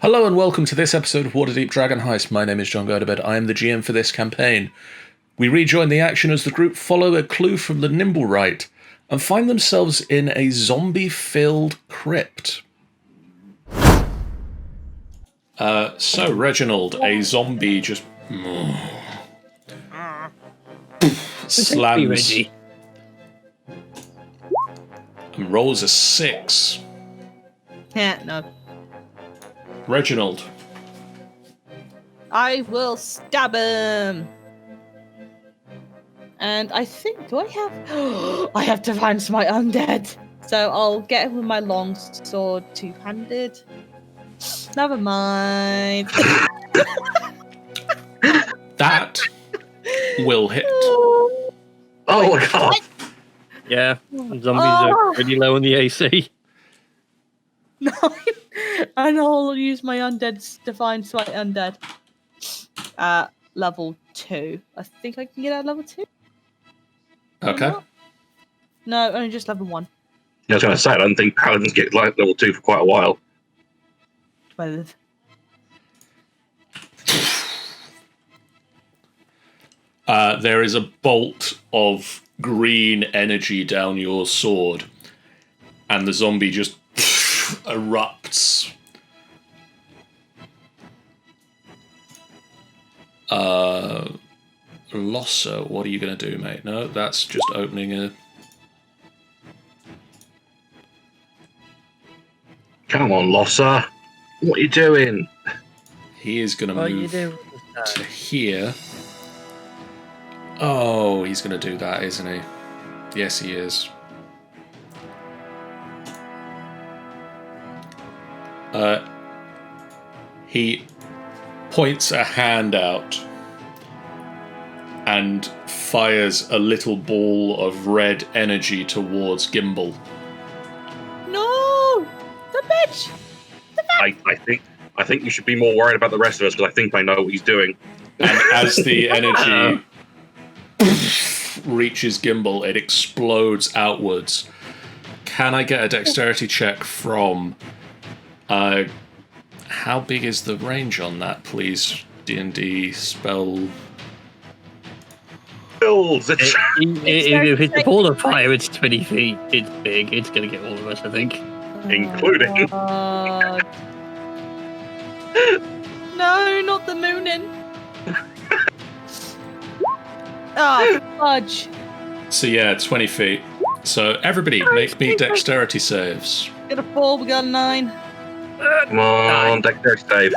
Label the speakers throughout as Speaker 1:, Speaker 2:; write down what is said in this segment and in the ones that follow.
Speaker 1: Hello and welcome to this episode of Waterdeep Dragon Heist. My name is John Gerdebed. I am the GM for this campaign. We rejoin the action as the group follow a clue from the Nimblewright and find themselves in a zombie-filled crypt. So, Reginald, a zombie just slams and rolls a 6.
Speaker 2: Yeah, no.
Speaker 1: Reginald.
Speaker 2: I will stab him. And I think, do I have... I have to find my undead. So I'll get him with my long sword two-handed. Never mind.
Speaker 1: That will hit.
Speaker 3: Oh my god.
Speaker 4: Yeah, zombies are pretty low on the AC.
Speaker 2: No, and I'll use my undead to find my undead. Level 2. I think I can get at level 2.
Speaker 1: Okay.
Speaker 2: No, only just level 1.
Speaker 3: Yeah, I was going to say, I don't think paladins get like level 2 for quite a while.
Speaker 2: 12.
Speaker 1: There is a bolt of green energy down your sword, and the zombie just erupts. Losso, what are you going to do, mate? No, that's just opening a...
Speaker 3: Come on, Losser. What are you doing?
Speaker 1: He is going to move to here. Oh, he's going to do that, isn't he? Yes, he is. He points a hand out and fires a little ball of red energy towards Gimbal.
Speaker 2: No! The bitch!
Speaker 3: I think you should be more worried about the rest of us, because I think I know what he's doing.
Speaker 1: And as the energy reaches Gimbal, it explodes outwards. Can I get a dexterity check from... how big is the range on that, please? D&D spell...
Speaker 3: Bills!
Speaker 4: If it's a ball of fire, it's 20 feet. It's big. It's going to get all of us, I think.
Speaker 3: Including...
Speaker 2: No, not the moonin. Oh, fudge.
Speaker 1: So yeah, 20 feet. So everybody, make me dexterity saves.
Speaker 2: We got a 4, we got a 9.
Speaker 3: Come on, dexterity save.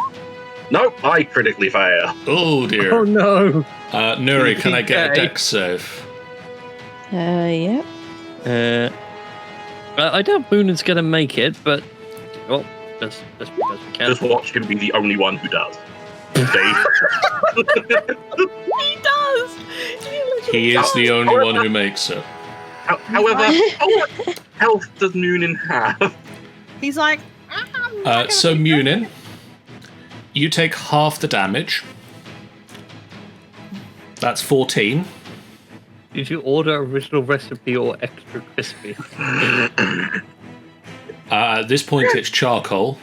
Speaker 3: Nope, I critically fail.
Speaker 1: Oh dear.
Speaker 4: Oh no.
Speaker 1: Nuri, can I get a dex save?
Speaker 5: Yeah.
Speaker 4: I doubt Moonan's going to make it, but well, just because we can.
Speaker 3: Just watch him be the only one who does.
Speaker 2: He does!
Speaker 1: He is the only one who makes it.
Speaker 3: However, how much health does Noonan have?
Speaker 2: He's like...
Speaker 1: So Munin, you take half the damage. That's 14.
Speaker 4: Did you order original recipe or extra crispy?
Speaker 1: At this point, it's charcoal.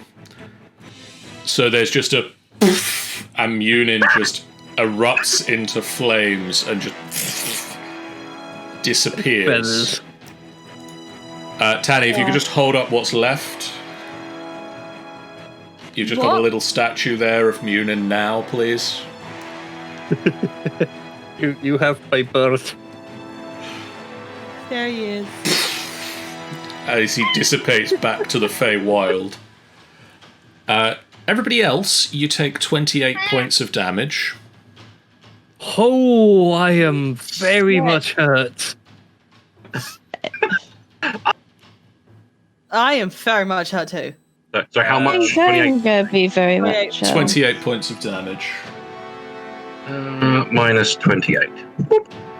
Speaker 1: So there's just a poof, and Munin just erupts into flames and just disappears. Tanny, if you could just hold up what's left. You've just got a little statue there of Munin now, please.
Speaker 4: You have my birth.
Speaker 2: There he is.
Speaker 1: As he dissipates back to the Feywild. Everybody else, you take 28 points of damage.
Speaker 4: Oh, I am very much hurt.
Speaker 2: I am very much hurt too.
Speaker 3: So how much?
Speaker 5: I'm going to be very much...
Speaker 1: 28 points of damage.
Speaker 3: Minus 28.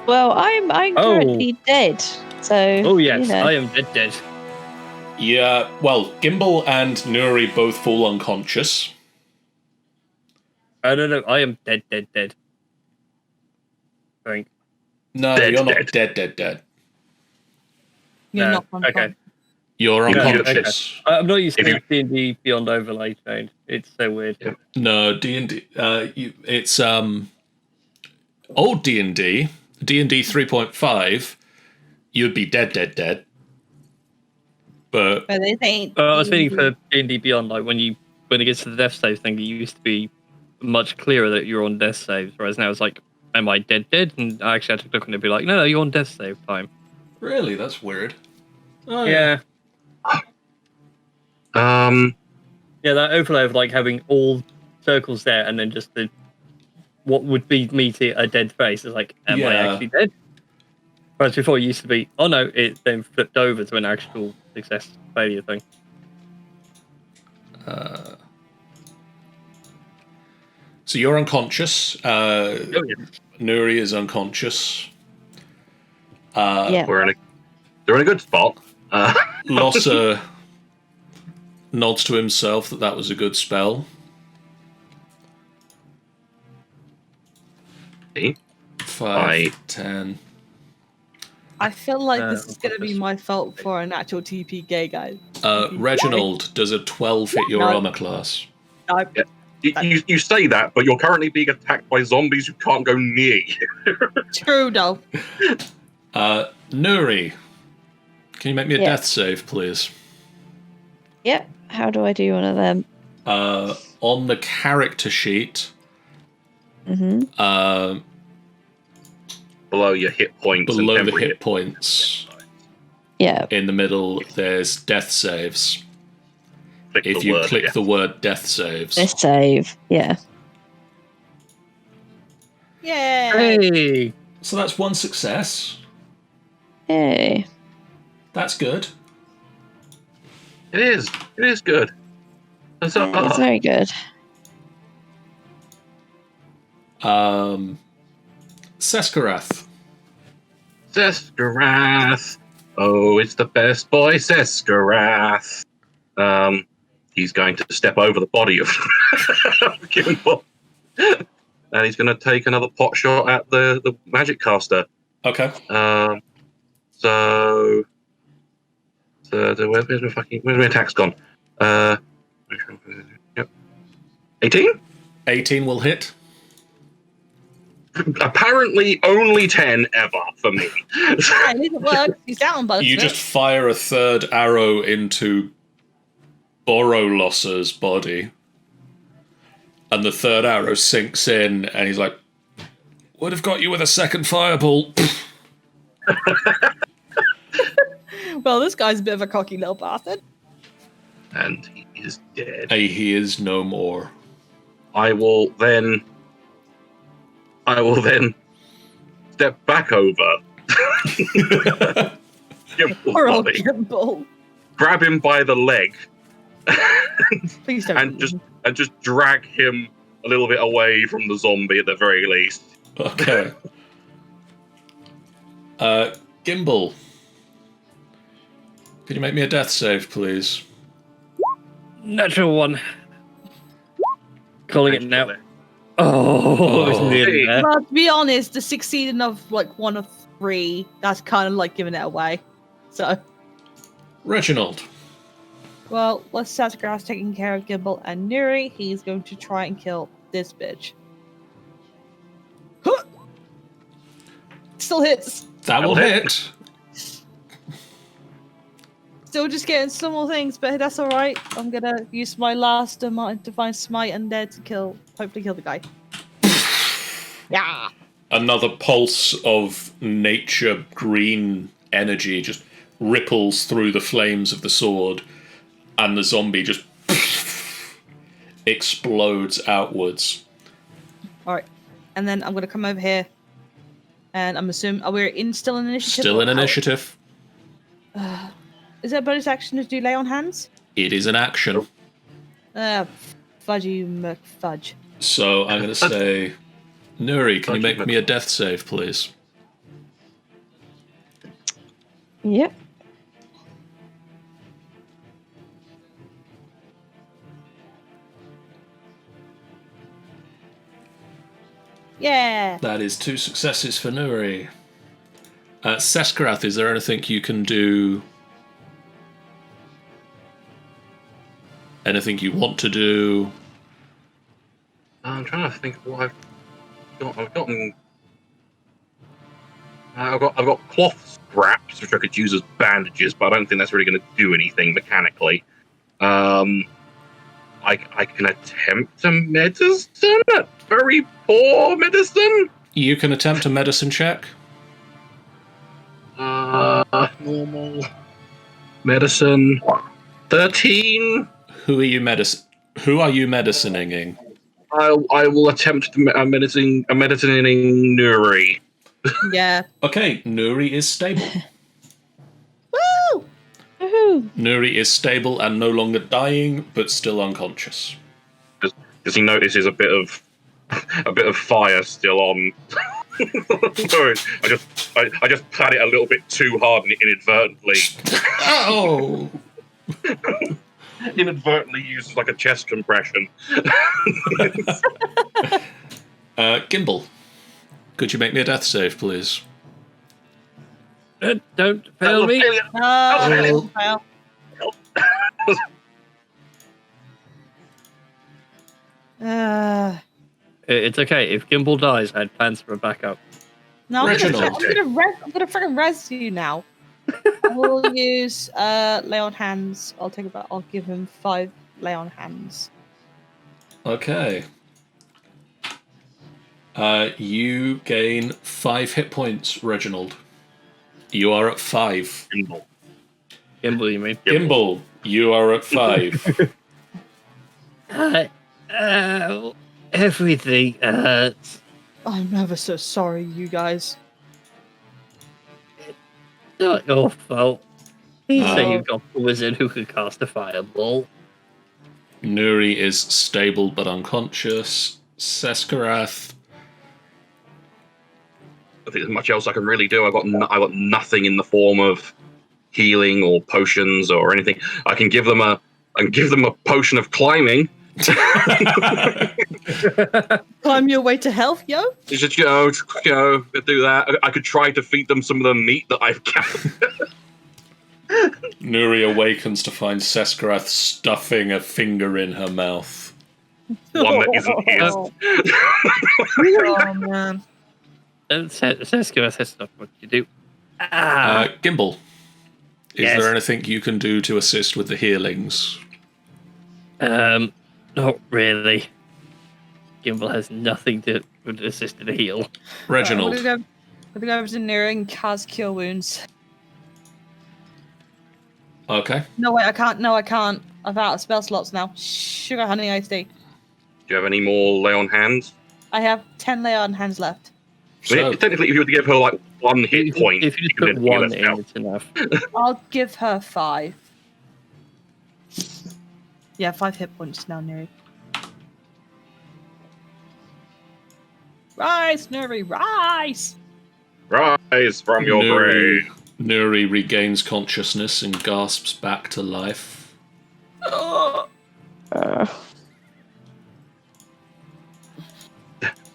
Speaker 5: Well, I'm currently dead, so...
Speaker 4: Oh yes,
Speaker 5: you know.
Speaker 4: I am dead.
Speaker 1: Yeah, well, Gimbal and Nuri both fall unconscious.
Speaker 4: No, I am dead. I think.
Speaker 1: No,
Speaker 3: Dead,
Speaker 1: you're not dead.
Speaker 2: You're not
Speaker 4: okay.
Speaker 1: You're
Speaker 3: You know,
Speaker 1: unconscious.
Speaker 4: I'm not used
Speaker 3: If
Speaker 4: to
Speaker 3: you-
Speaker 4: D&D Beyond overlay change. It's so weird.
Speaker 3: Yeah.
Speaker 1: No, D&D. It's old D&D 3.5. You'd be dead. But
Speaker 2: But they ain't.
Speaker 4: I was feeling for D&D Beyond, like when it gets to the death save thing, it used to be much clearer that you're on death saves, whereas now it's like, am I dead? And I actually had to look and it'd be like, no, you're on death save time.
Speaker 1: really, that's weird. Oh,
Speaker 4: Yeah. Yeah, that overlay of like having all circles there and then just what would be me to a dead face is like, am I actually dead? Whereas before it used to be, oh no, it then flipped over to an actual success failure thing.
Speaker 1: So you're unconscious. Nuri is unconscious.
Speaker 5: Yeah.
Speaker 3: They're in a good spot.
Speaker 1: Losser nods to himself that was a good spell.
Speaker 3: See?
Speaker 1: 5, 10.
Speaker 2: I feel like this is going to be my fault for an actual TPK, guys.
Speaker 1: Reginald, does a 12 hit your armor class?
Speaker 2: No.
Speaker 3: You say that, but you're currently being attacked by zombies who can't go near you.
Speaker 2: True, though.
Speaker 1: Nuri, can you make me a
Speaker 5: Yeah.
Speaker 1: death save, please?
Speaker 5: Yep. How do I do one of them?
Speaker 1: On the character sheet,
Speaker 5: Mm-hmm.
Speaker 3: Below your hit points.
Speaker 1: below
Speaker 3: and
Speaker 1: the
Speaker 3: temporary
Speaker 1: hit points,
Speaker 5: Yeah.
Speaker 1: in the middle, there's death saves.
Speaker 3: Click
Speaker 1: If
Speaker 3: the
Speaker 1: you
Speaker 3: word,
Speaker 1: click
Speaker 3: yeah.
Speaker 1: the word death saves.
Speaker 5: This save. Yeah.
Speaker 2: Yay!
Speaker 4: Hey!
Speaker 1: So that's one success.
Speaker 5: Yay.
Speaker 1: That's good.
Speaker 3: It is good. So,
Speaker 5: It's very good.
Speaker 1: Seskarath.
Speaker 3: Seskarath. Oh, it's the best boy, Seskarath. He's going to step over the body of Kimball. And he's going to take another pot shot at the magic caster.
Speaker 1: Okay.
Speaker 3: So where's my attack's gone? Yep. 18?
Speaker 1: 18 will hit.
Speaker 3: Apparently only 10 ever for me.
Speaker 2: At least it works. He's down, but
Speaker 1: You just fire a third arrow into Borolosser's body. And the third arrow sinks in, and he's like, would have got you with a second fireball.
Speaker 2: Well, this guy's a bit of a cocky little bastard.
Speaker 3: And he is dead.
Speaker 1: He is no more.
Speaker 3: I will then step back over. Gimble's
Speaker 2: Poor old
Speaker 3: body,
Speaker 2: Gimble.
Speaker 3: grab him by the leg,
Speaker 2: Please don't.
Speaker 3: and just drag him a little bit away from the zombie at the very least.
Speaker 1: Okay. Gimbal. Could you make me a death save, please?
Speaker 4: Natural one. Calling it now. Oh, it was nearly there.
Speaker 2: Well, to be honest, the succeeding of like 1 of 3, that's kind of like giving it away. So,
Speaker 1: Reginald.
Speaker 2: well, let's Sasgrass taking care of Gimble and Nuri. He's going to try and kill this bitch. Huh! Still hits.
Speaker 1: That will hit.
Speaker 2: Still just getting some more things, but that's alright. I'm gonna use my last Divine Smite Undead to hopefully kill the guy. Yeah!
Speaker 1: Another pulse of nature green energy just ripples through the flames of the sword, and the zombie just explodes outwards.
Speaker 2: Alright. And then I'm gonna come over here. And I'm assuming, still in initiative?
Speaker 1: Still in initiative.
Speaker 2: Is there a bonus action to do lay on hands?
Speaker 1: It is an action.
Speaker 2: Fudgy McFudge.
Speaker 1: So I'm going to say, Nuri, can you make me a death save, please?
Speaker 5: Yep.
Speaker 2: Yeah!
Speaker 1: That is 2 successes for Nuri. Seskarath, is there anything you can do Anything you want to do?
Speaker 3: I'm trying to think of what I've got. I've got cloth scraps, which I could use as bandages, but I don't think that's really going to do anything mechanically. I can attempt a medicine, very poor medicine.
Speaker 1: You can attempt a medicine check.
Speaker 3: Normal medicine, 13.
Speaker 1: Who are you medicining?
Speaker 3: I will attempt a medicining Nuri.
Speaker 2: Yeah.
Speaker 1: Okay, Nuri is stable.
Speaker 2: Woo!
Speaker 5: Woohoo!
Speaker 1: Nuri is stable and no longer dying, but still unconscious.
Speaker 3: Does he notices a bit of fire still on? Sorry, I just pat it a little bit too hard and inadvertently.
Speaker 1: Oh!
Speaker 3: Inadvertently uses like a chest compression.
Speaker 1: Gimbal, could you make me a death save, please?
Speaker 4: Don't fail me.
Speaker 2: No, fail.
Speaker 4: It's okay. If Gimbal dies, I had plans for a backup.
Speaker 2: No, I'm
Speaker 1: Reginald.
Speaker 2: gonna freaking res you now. We'll use lay on hands. I'll give him 5 lay on hands.
Speaker 1: Okay. You gain 5 hit points, Reginald. You are at 5.
Speaker 4: Gimbal, you mean?
Speaker 1: Gimbal, you are at 5.
Speaker 4: Everything hurts.
Speaker 2: I'm ever so sorry, you guys.
Speaker 4: Not your fault. You say
Speaker 1: Oh.
Speaker 4: you've got a wizard who can cast a fireball.
Speaker 1: Nuri is stable but unconscious. Seskarath.
Speaker 3: I think there's much else I can really do. I got nothing in the form of healing or potions or anything. I can give them a potion of climbing.
Speaker 2: Climb your way to health, yo.
Speaker 3: Just do that. I could try to feed them some of the meat that I've gathered.
Speaker 1: Nuri awakens to find Seskarath stuffing a finger in her mouth.
Speaker 3: One that isn't his.
Speaker 2: Oh man.
Speaker 4: Seskarath has stuff. What you do?
Speaker 1: Gimbal, is
Speaker 4: Yes.
Speaker 1: there anything you can do to assist with the healings?
Speaker 4: Not really. Gimbal has nothing to assist in a heal.
Speaker 1: Reginald.
Speaker 2: I'm gonna go over to Nira and cast Cure Wounds.
Speaker 1: Okay.
Speaker 2: No, wait, I can't. No, I can't. I'm out of spell slots now. Sugar, honey, iced tea.
Speaker 3: Do you have any more lay on hands?
Speaker 2: I have 10 lay on hands left.
Speaker 3: I mean, technically, if you were to give her like 1 hit point,
Speaker 4: If you just
Speaker 3: could
Speaker 4: put
Speaker 3: heal
Speaker 4: 1
Speaker 3: herself.
Speaker 4: in, it's enough.
Speaker 2: I'll give her 5. Yeah, 5 hit points now, Nuri. Rise, Nuri, rise!
Speaker 3: Rise from your grave.
Speaker 1: Nuri regains consciousness and gasps back to life.
Speaker 5: Uh,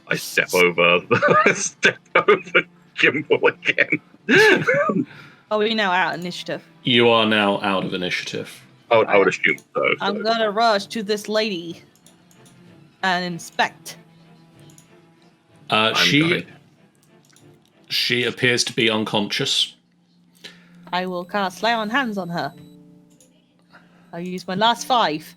Speaker 3: I step over Gimbal again.
Speaker 2: Are we now out initiative?
Speaker 1: You are now out of initiative.
Speaker 3: I would assume so.
Speaker 2: I'm gonna rush to this lady and inspect.
Speaker 1: She appears to be unconscious.
Speaker 2: I will cast Lay on Hands on her. I'll use my last 5.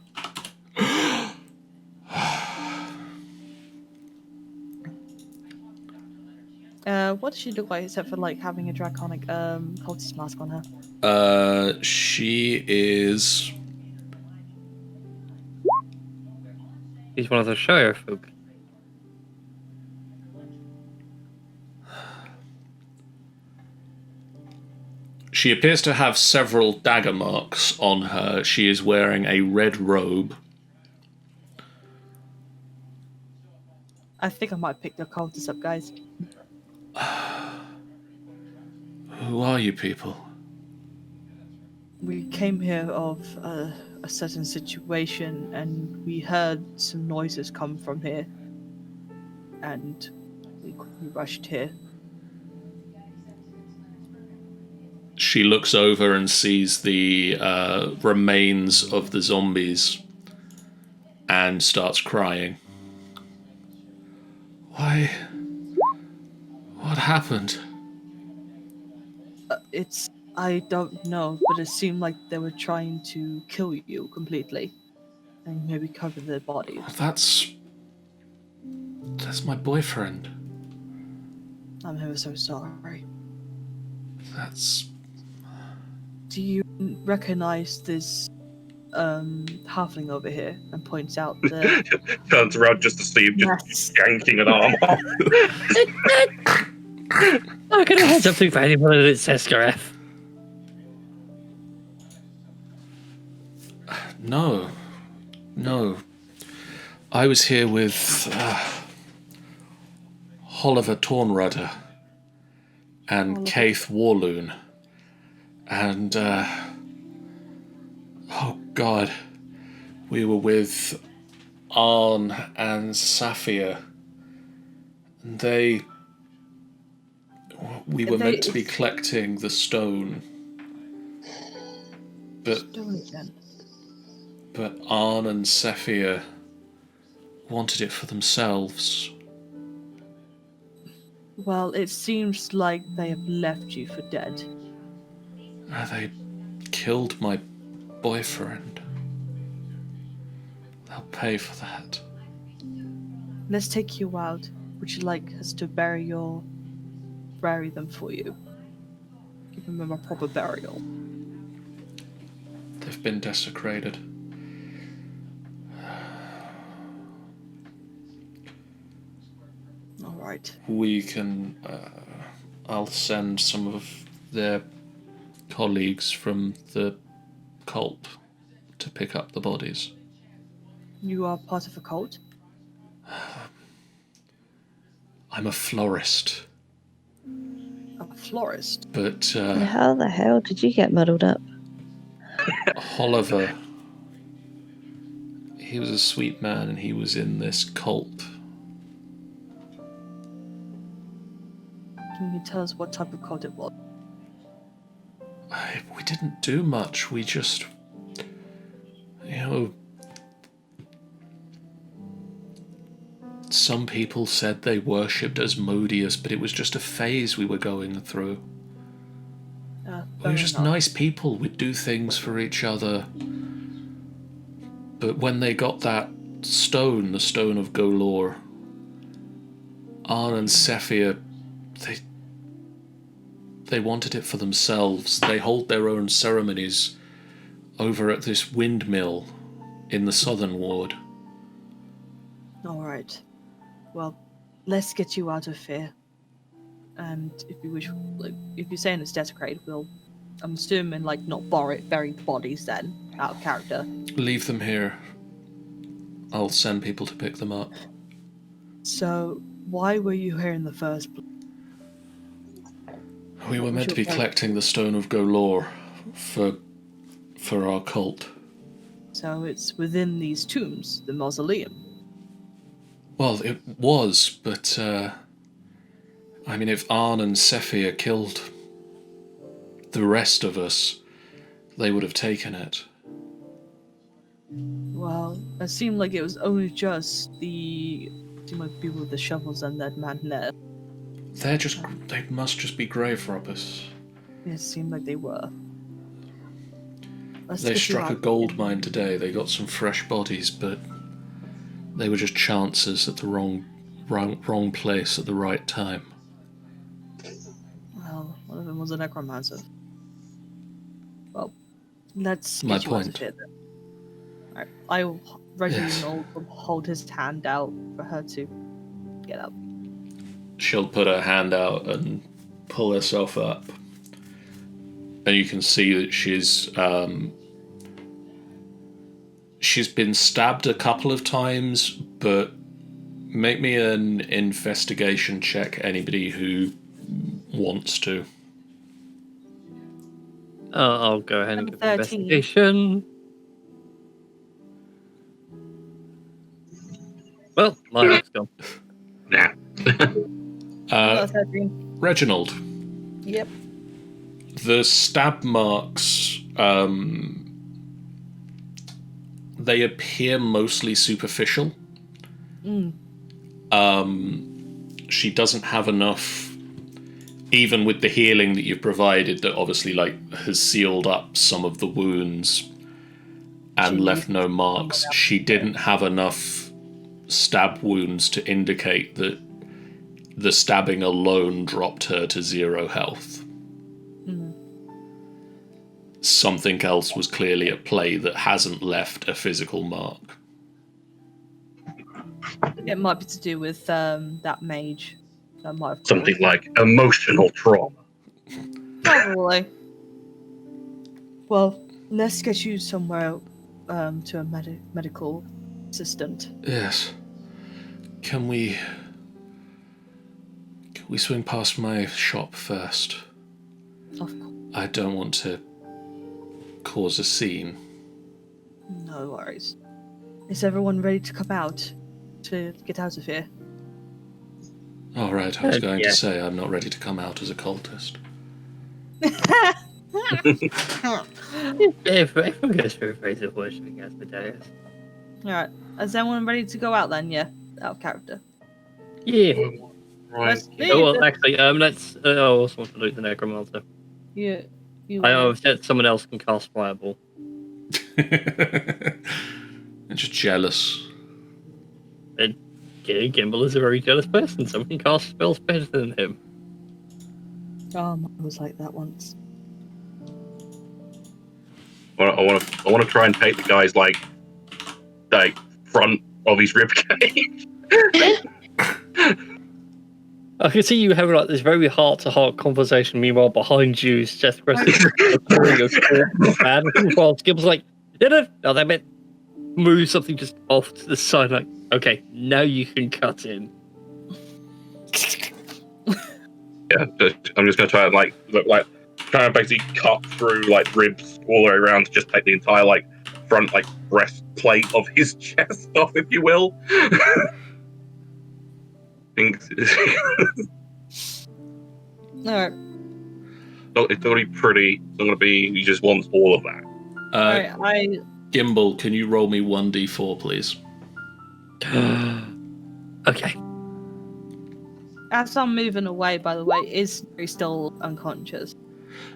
Speaker 2: What does she look like except for like having a draconic cultist mask on her?
Speaker 1: She is.
Speaker 4: He's one of the Shire folk.
Speaker 1: She appears to have several dagger marks on her. She is wearing a red robe.
Speaker 2: I think I might pick the cultist up, guys.
Speaker 1: Who are you people?
Speaker 2: We came here of a certain situation, and we heard some noises come from here, and we rushed here.
Speaker 1: She looks over and sees the remains of the zombies and starts crying. Why? What happened?
Speaker 2: I don't know, but it seemed like they were trying to kill you completely. And maybe cover the body.
Speaker 1: That's my boyfriend.
Speaker 2: I'm ever so sorry.
Speaker 1: That's...
Speaker 2: Do you recognize this halfling over here? And points out the
Speaker 3: Turns around just to see him just yanking an arm off.
Speaker 4: I'm gonna head up to anyone that it's Escareth.
Speaker 1: No. I was here with Oliver Tornrudder and Kaith Warloon. And, oh God, we were with Arn and Safia. And we were meant to be collecting the stone. But Arn and Safia wanted it for themselves.
Speaker 2: Well, it seems like they have left you for dead.
Speaker 1: They killed my boyfriend. They'll pay for that.
Speaker 2: Let's take you out. Would you like us to bury them for you? Give them a proper burial.
Speaker 1: They've been desecrated.
Speaker 2: All right.
Speaker 1: We can... I'll send some of their colleagues from the cult to pick up the bodies.
Speaker 2: You are part of a cult?
Speaker 1: I'm a florist.
Speaker 2: A florist?
Speaker 1: But,
Speaker 5: How the hell did you get muddled up?
Speaker 1: Oliver, he was a sweet man and he was in this cult.
Speaker 2: Can you tell us what type of cult it was?
Speaker 1: We didn't do much. We just, some people said they worshipped Asmodeus, but it was just a phase we were going through. We were just nice people. We'd do things for each other. But when they got that stone, the Stone of Golor, Arn and Safia, they wanted it for themselves. They hold their own ceremonies over at this windmill in the southern ward.
Speaker 2: All right. Well, let's get you out of here. And if you wish, if you're saying it's desecrated, I'm assuming, not bury bodies then, out of character.
Speaker 1: Leave them here. I'll send people to pick them up.
Speaker 2: So, why were you here in the first place?
Speaker 1: We were meant to be collecting the Stone of Golor for our cult.
Speaker 2: So it's within these tombs, the mausoleum.
Speaker 1: Well, it was, but if Arn and Safia killed the rest of us, they would have taken it.
Speaker 2: Well, it seemed like it was only just the people with the shovels and that man there.
Speaker 1: They must just be grave robbers.
Speaker 2: It seemed like they were.
Speaker 1: They struck a gold mine today. They got some fresh bodies, but they were just chances at the wrong place at the right time.
Speaker 2: Well, one of them was a necromancer. Well, let's
Speaker 1: My
Speaker 2: get you out
Speaker 1: point.
Speaker 2: of here then. Alright, I'll Reginald will hold his hand out for her to get up.
Speaker 1: She'll put her hand out and pull herself up. And you can see that she's been stabbed a couple of times, but make me an investigation check, anybody who wants to.
Speaker 4: I'll go ahead and give an
Speaker 2: 13.
Speaker 4: investigation. Well, my luck's gone.
Speaker 3: Nah.
Speaker 2: Another 13.
Speaker 1: Reginald,
Speaker 2: Yep.
Speaker 1: the stab marks they appear mostly superficial. She doesn't have enough, even with the healing that you've provided, that obviously has sealed up some of the wounds and left no marks. She didn't have enough stab wounds to indicate that the stabbing alone dropped her to 0 health. Something else was clearly at play that hasn't left a physical mark.
Speaker 2: It might be to do with that mage. That might have
Speaker 3: Something like emotional trauma.
Speaker 2: Probably. Well, let's get you somewhere to a medical assistant.
Speaker 1: Yes. Can we swing past my shop first?
Speaker 2: Of course.
Speaker 1: I don't want to cause a scene.
Speaker 2: No worries. Is everyone ready to come out? To get out of here?
Speaker 1: All right, I was going to say I'm not ready to come out as a cultist.
Speaker 4: If everyone goes through a phase of worshipping Asmodeus.
Speaker 2: Alright. Is everyone ready to go out then? Yeah. Out of character.
Speaker 4: Yeah.
Speaker 3: Right.
Speaker 4: Oh, well, actually, let's. I also want to loot the necromancer.
Speaker 2: Yeah.
Speaker 4: I said someone else can cast fireball.
Speaker 1: I'm just jealous.
Speaker 4: And Gimbal is a very jealous person. Someone can cast spells better than him.
Speaker 2: Oh, mine was like that once.
Speaker 3: I want to try and take the guy's like front of his ribcage.
Speaker 4: I can see you having like this very heart-to-heart conversation. Meanwhile, behind you is just while Gimble's like, no, they meant move something just off to the side. Like, okay, now you can cut in.
Speaker 3: Yeah, I'm just gonna try and try and basically cut through like ribs all the way around to just take the entire front breastplate of his chest off, if you will.
Speaker 2: Alright.
Speaker 3: It's gonna be pretty. It's gonna be. He just wants all of that.
Speaker 2: Alright,
Speaker 1: Gimbal, can you roll me 1d4, please?
Speaker 4: Okay.
Speaker 2: As I'm moving away, by the way, is he still unconscious?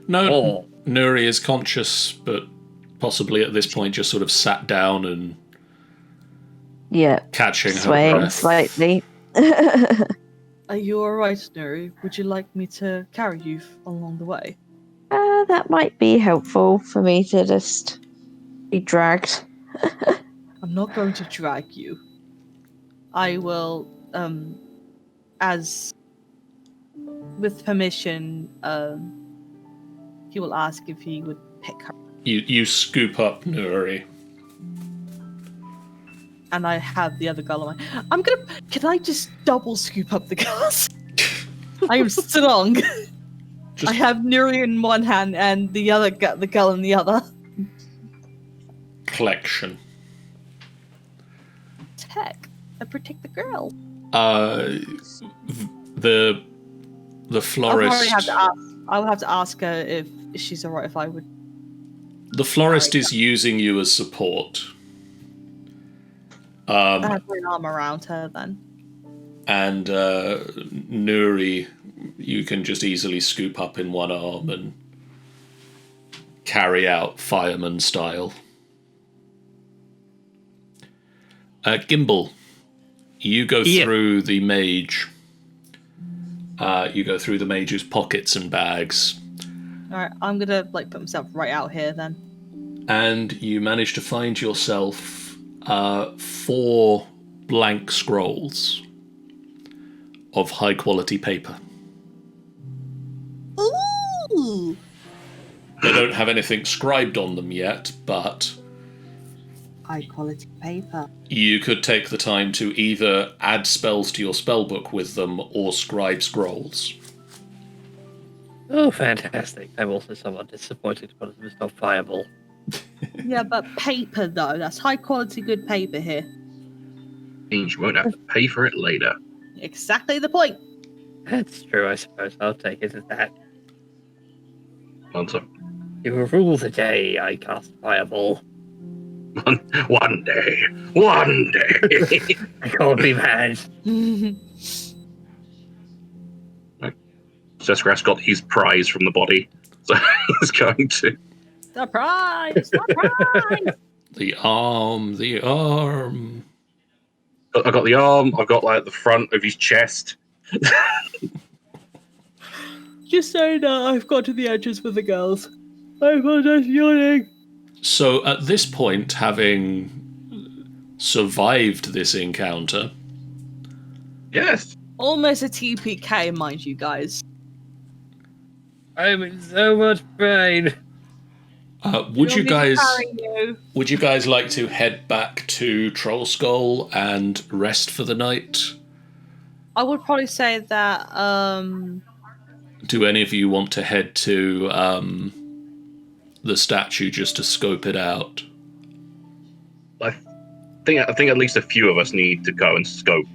Speaker 1: No, Nuri is conscious, but possibly at this point just sort of sat down and catching her
Speaker 5: swaying
Speaker 1: breath.
Speaker 5: slightly.
Speaker 2: Are you alright, Nuri? Would you like me to carry you along the way?
Speaker 5: That might be helpful for me to just be dragged.
Speaker 2: I'm not going to drag you. I will, as with permission, he will ask if he would pick her.
Speaker 1: You scoop up Nuri.
Speaker 2: And I have the other girl on my... Can I just double scoop up the girls? I am strong. I have Nuri in one hand and the girl in the other.
Speaker 1: Collection.
Speaker 2: Heck, I protect the girl.
Speaker 1: The florist.
Speaker 2: I will have to ask her if she's alright if I would.
Speaker 1: The florist is using you as support.
Speaker 2: I have my arm around her then.
Speaker 1: And Nuri, you can just easily scoop up in one arm and carry out fireman style. Gimbal, you go through the mage. You go through the mage's pockets and bags.
Speaker 2: Alright, I'm gonna put myself right out here then.
Speaker 1: And you manage to find yourself 4 blank scrolls of high quality paper.
Speaker 2: Ooh!
Speaker 1: They don't have anything scribed on them yet, but
Speaker 2: High quality paper.
Speaker 1: you could take the time to either add spells to your spellbook with them or scribe scrolls.
Speaker 4: Oh, fantastic. I'm also somewhat disappointed because it's not fireball.
Speaker 2: Yeah, but paper though. That's high quality good paper here.
Speaker 3: Means you won't have to pay for it later.
Speaker 2: Exactly the point.
Speaker 4: That's true, I suppose. I'll take it as that.
Speaker 3: Answer.
Speaker 4: You rule the day, I cast fireball.
Speaker 3: One day. One day.
Speaker 4: I can't be mad.
Speaker 3: Sesgrass got his prize from the body, so he's going to.
Speaker 2: Surprise! Surprise!
Speaker 1: The arm, the arm.
Speaker 3: I got the arm. I've got like the front of his chest.
Speaker 2: Just so that I've got to the edges with the girls. I apologize for yawning.
Speaker 1: So at this point, having survived this encounter,
Speaker 3: Yes.
Speaker 2: Almost a TPK, mind you guys.
Speaker 4: I'm in so much pain.
Speaker 1: would you guys
Speaker 2: You.
Speaker 1: would you guys like to head back to Troll Skull and rest for the night?
Speaker 2: I would probably say that.
Speaker 1: Do any of you want to head to the statue just to scope it out?
Speaker 3: I think at least a few of us need to go and scope.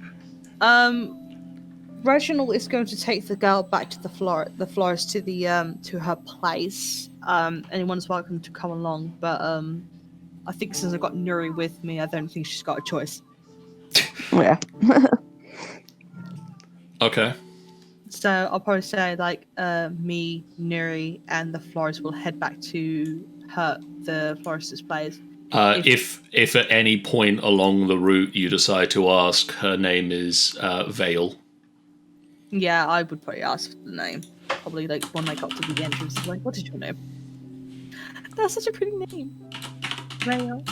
Speaker 2: Reginald is going to take the girl back to the florist to the to her place. Anyone's welcome to come along, but I think since I've got Nuri with me, I don't think she's got a choice.
Speaker 5: Yeah.
Speaker 1: Okay.
Speaker 2: So I'll probably say like me, Nuri, and the florist will head back to the florist's place.
Speaker 1: If at any point along the route you decide to ask, her name is Vale.
Speaker 2: Yeah, I would probably ask for the name. Probably like when I got to the entrance, like, what is your name? That's such a pretty name. Vale.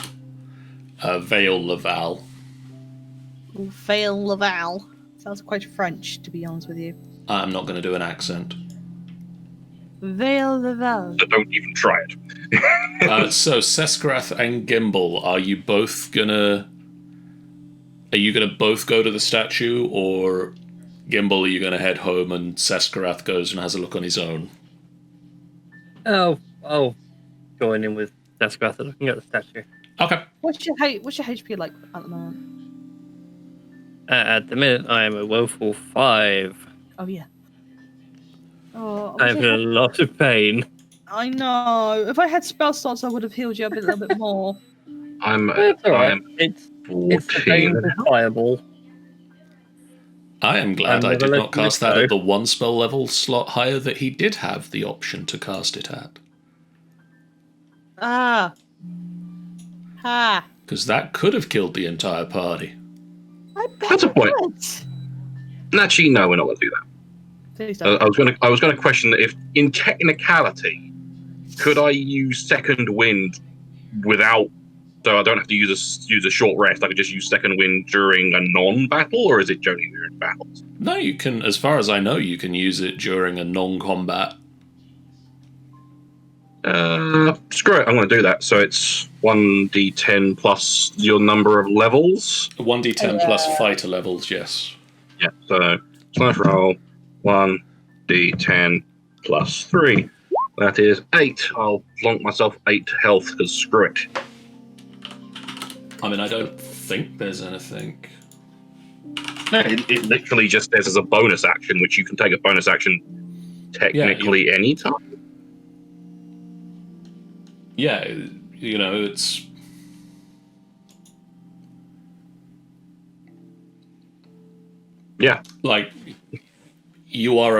Speaker 1: Vale Laval.
Speaker 2: Vale Laval. Sounds quite French, to be honest with you.
Speaker 1: I'm not going to do an accent.
Speaker 2: Vale Laval.
Speaker 3: So don't even try it.
Speaker 1: So Seskrath and Gimbal, are you gonna both go to the statue, or Gimbal, are you gonna head home and Seskrath goes and has a look on his own?
Speaker 4: Oh, I'll join in with Sesgrath looking at the statue.
Speaker 1: Okay.
Speaker 2: What's your HP like at the moment?
Speaker 4: At the minute, I am a woeful 5.
Speaker 2: Oh yeah. Oh,
Speaker 4: I'm in a lot of pain.
Speaker 2: I know. If I had spell slots, I would have healed you a little bit more.
Speaker 4: It's alright. It's the
Speaker 3: 14.
Speaker 4: painful fireball.
Speaker 1: I am glad
Speaker 4: I'm
Speaker 1: I did
Speaker 4: never
Speaker 1: not
Speaker 4: letting
Speaker 1: cast
Speaker 4: it
Speaker 1: that
Speaker 4: go.
Speaker 1: at the one spell level slot higher that he did have the option to cast it at.
Speaker 2: Ah. Ha.
Speaker 1: Because that could have killed the entire party.
Speaker 2: I bet
Speaker 3: That's a
Speaker 2: it
Speaker 3: point.
Speaker 2: would.
Speaker 3: Actually, no, we're not going to do that.
Speaker 2: Please don't.
Speaker 3: I was going to question that if, in technicality, could I use second wind without? So I don't have to use a short rest. I could just use second wind during a non-battle, or is it only during battles?
Speaker 1: No, you can, as far as I know, you can use it during a non-combat.
Speaker 3: Screw it. I'm going to do that. So it's 1d10 plus your number of levels.
Speaker 1: 1d10 plus fighter levels, yes.
Speaker 3: Yeah. So slash roll 1d10 plus 3. That is 8. I'll plonk myself 8 health because screw it.
Speaker 1: I mean, I don't think there's anything.
Speaker 3: No, it literally just says as a bonus action, which you can take a bonus action technically any time.
Speaker 1: Yeah, you know, it's...
Speaker 3: Yeah.
Speaker 1: Like, you are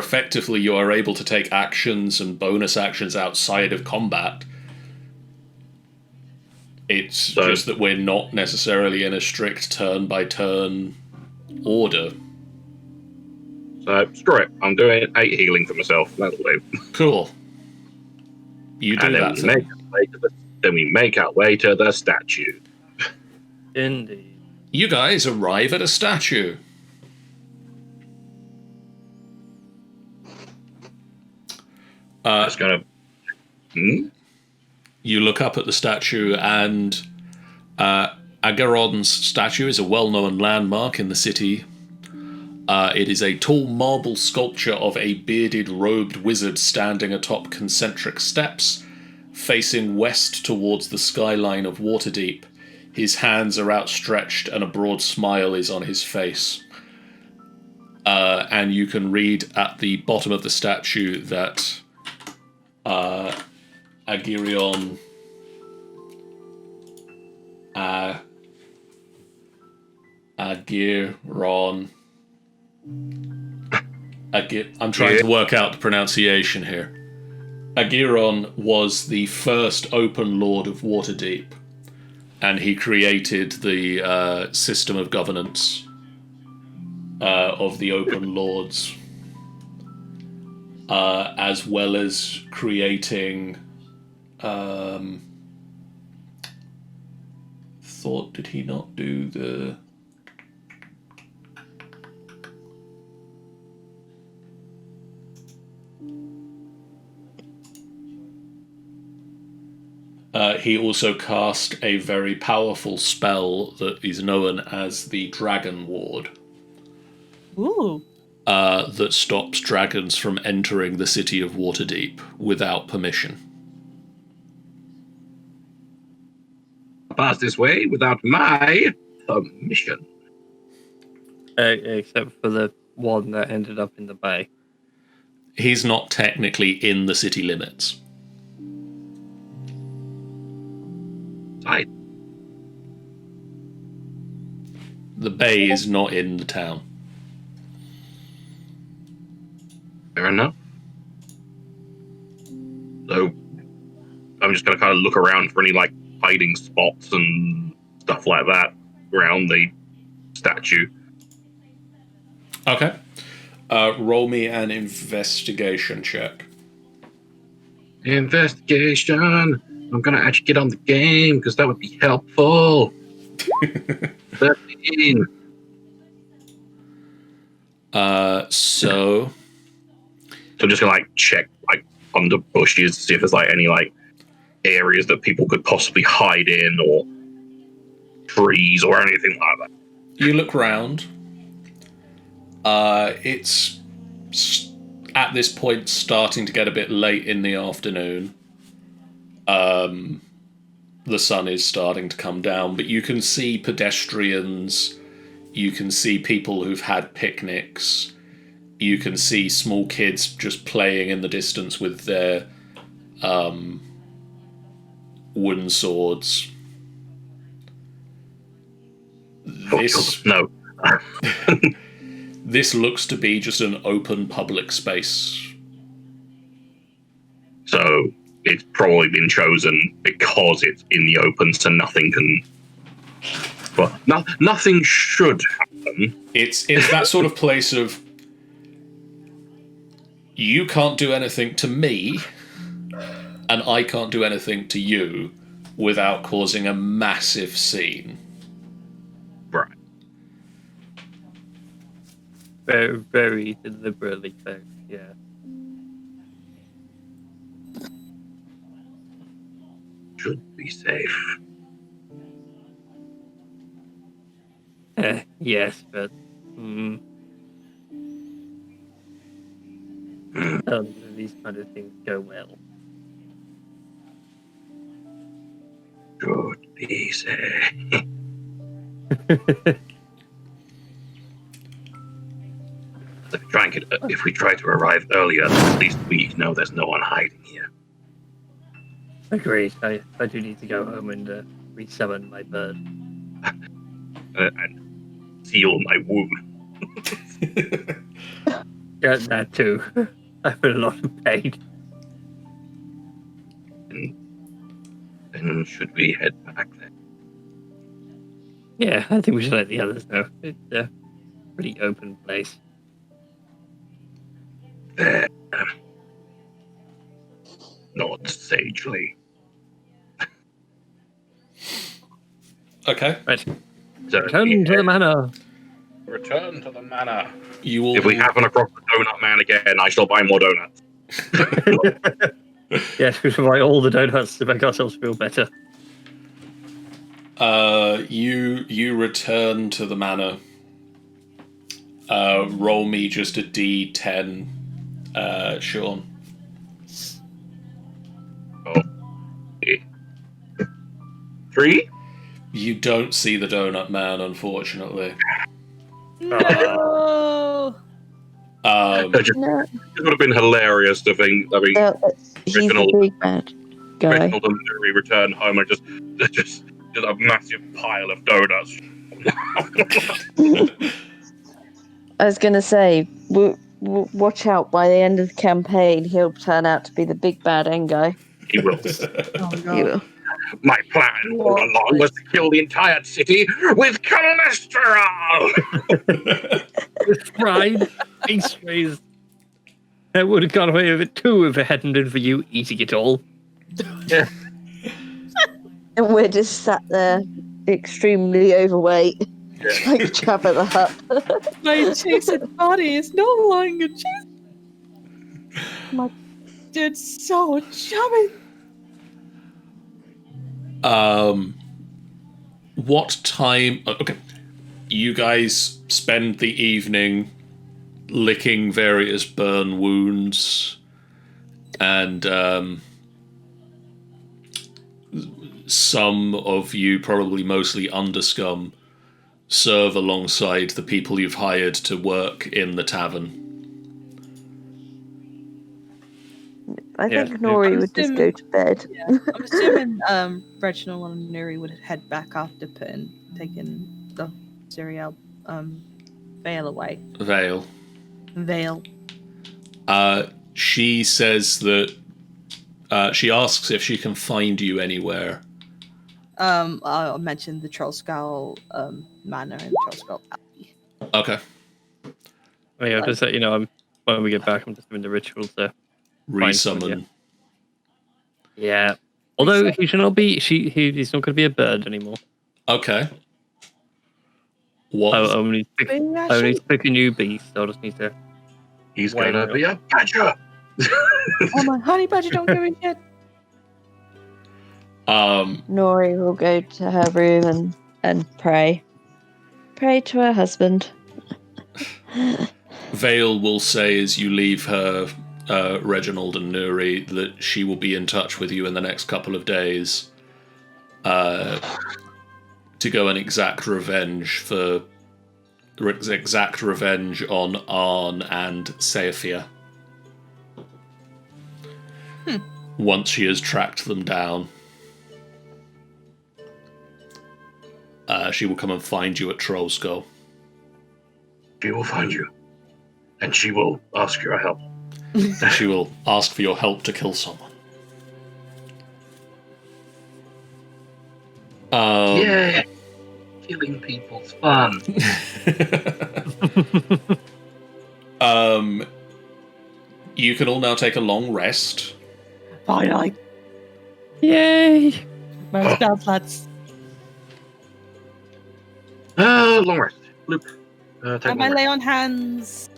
Speaker 1: able to take actions and bonus actions outside of combat. It's just that we're not necessarily in a strict turn-by-turn order.
Speaker 3: So, screw it. I'm doing 8 healing for myself. That'll do.
Speaker 1: Cool. You do
Speaker 3: And
Speaker 1: that.
Speaker 3: then we make our way to the statue.
Speaker 4: Indeed.
Speaker 1: You guys arrive at a statue.
Speaker 3: Just gonna.
Speaker 1: You look up at the statue, and Agaron's statue is a well-known landmark in the city. It is a tall marble sculpture of a bearded, robed wizard standing atop concentric steps, facing west towards the skyline of Waterdeep. His hands are outstretched, and a broad smile is on his face. And you can read at the bottom of the statue that Agirion Agiron. I'm trying to work out the pronunciation here. Agiron was the first open lord of Waterdeep, and he created the system of governance of the open lords, as well as creating. Did he not do the? He also cast a very powerful spell that is known as the Dragon Ward.
Speaker 2: Ooh.
Speaker 1: That stops dragons from entering the city of Waterdeep without permission.
Speaker 3: Pass this way without my permission.
Speaker 4: Except for the one that ended up in the bay.
Speaker 1: He's not technically in the city limits.
Speaker 3: Right.
Speaker 1: The bay is not in the town.
Speaker 3: Fair enough. So, I'm just going to kind of look around for any, like, hiding spots and stuff like that around the statue.
Speaker 1: Okay. Roll me an investigation check.
Speaker 3: Investigation. I'm going to actually get on the game because that would be helpful. 13.
Speaker 1: So
Speaker 3: I'm just going to, like, check, like, under bushes to see if there's, like, any, like, areas that people could possibly hide in, or trees or anything like that.
Speaker 1: you look round. It's at this point starting to get a bit late in the afternoon. The sun is starting to come down, but you can see pedestrians, you can see people who've had picnics, you can see small kids just playing in the distance with their wooden swords.
Speaker 3: No.
Speaker 1: This looks to be just an open public space.
Speaker 3: So it's probably been chosen because it's in the open, so nothing can. Well, nothing should happen.
Speaker 1: It's that sort of place of you can't do anything to me, and I can't do anything to you without causing a massive scene.
Speaker 3: Right.
Speaker 4: Very, very deliberately so, yeah.
Speaker 3: Should be safe.
Speaker 4: Yes, but none of these kind of things go well.
Speaker 3: Should be safe. If we try to arrive earlier, at least we know there's no one hiding here.
Speaker 4: Agreed. I do need to go home and resummon my bird.
Speaker 3: And seal my wound.
Speaker 4: Yeah, that too. I've been a lot of pain.
Speaker 3: And should we head back then?
Speaker 4: Yeah, I think we should let the others know. It's a pretty open place.
Speaker 3: There. Not sagely.
Speaker 1: Okay.
Speaker 4: Right.
Speaker 3: So
Speaker 4: Return to the manor.
Speaker 3: Return to the manor.
Speaker 1: You will.
Speaker 3: If we happen across the donut man again, I shall buy more donuts.
Speaker 4: Yes, we should buy all the donuts to make ourselves feel better.
Speaker 1: You return to the manor. Roll me just a D10, Sean.
Speaker 3: Oh. 3?
Speaker 1: You don't see the donut man, unfortunately.
Speaker 2: No.
Speaker 5: No,
Speaker 3: It would have been hilarious to think. I mean,
Speaker 5: he's the
Speaker 3: Reginald-
Speaker 5: big bad guy.
Speaker 3: Reginald and Mary return home and just a massive pile of donuts
Speaker 5: I was going to say, watch out. By the end of the campaign, he'll turn out to be the big bad end guy.
Speaker 3: He will.
Speaker 2: Oh
Speaker 5: He
Speaker 2: god.
Speaker 5: will.
Speaker 3: My plan all
Speaker 2: What?
Speaker 3: along was to kill the entire city with cholesterol.
Speaker 4: With fried pastries. I would have got away with it too if it hadn't been for you eating it all.
Speaker 3: Yeah.
Speaker 5: And we're just sat there, extremely overweight,
Speaker 3: Yeah.
Speaker 5: like Jabba the Hutt.
Speaker 2: My cheesed body is no longer cheese. My dude's so chubby.
Speaker 1: What time? Okay, you guys spend the evening licking various burn wounds, and some of you, probably mostly underscum, serve alongside the people you've hired to work in the tavern.
Speaker 5: I
Speaker 4: Yeah.
Speaker 5: think Nori would just go to bed.
Speaker 2: Yeah, I'm assuming Reginald and Nuri would head back after taking the cereal veil away.
Speaker 1: Vale.
Speaker 2: Veil.
Speaker 1: She says that she asks if she can find you anywhere.
Speaker 2: I mentioned the Troll Skull Manor and Troll Skull Abbey.
Speaker 1: Okay.
Speaker 4: I mean, I'll just let you know, when we get back, I'm just doing the rituals there.
Speaker 1: Resummon.
Speaker 4: Yeah. Although he should not be, he's not going to be a bird anymore.
Speaker 1: Okay. What?
Speaker 4: I only pick a new beast. I'll just need to.
Speaker 3: He's
Speaker 4: Wait,
Speaker 3: gonna
Speaker 4: no.
Speaker 3: be a badger.
Speaker 2: Oh my honey badger, don't give a shit.
Speaker 5: Nori will go to her room and pray. Pray to her husband.
Speaker 1: Vale will say as you leave her, Reginald and Nuri, that she will be in touch with you in the next couple of days to go and exact revenge on Arn and Saephia. Once she has tracked them down, she will come and find you at Troll Skull.
Speaker 3: She will find you, and she will ask your help.
Speaker 1: She will ask for your help to kill someone.
Speaker 3: Yeah, killing people's fun.
Speaker 1: You can all now take a long rest.
Speaker 2: Finally.
Speaker 4: Yay!
Speaker 2: Where's Dad's lads?
Speaker 3: Long rest. Luke, take
Speaker 2: Am
Speaker 3: one
Speaker 2: I
Speaker 3: rest.
Speaker 2: lay on hands?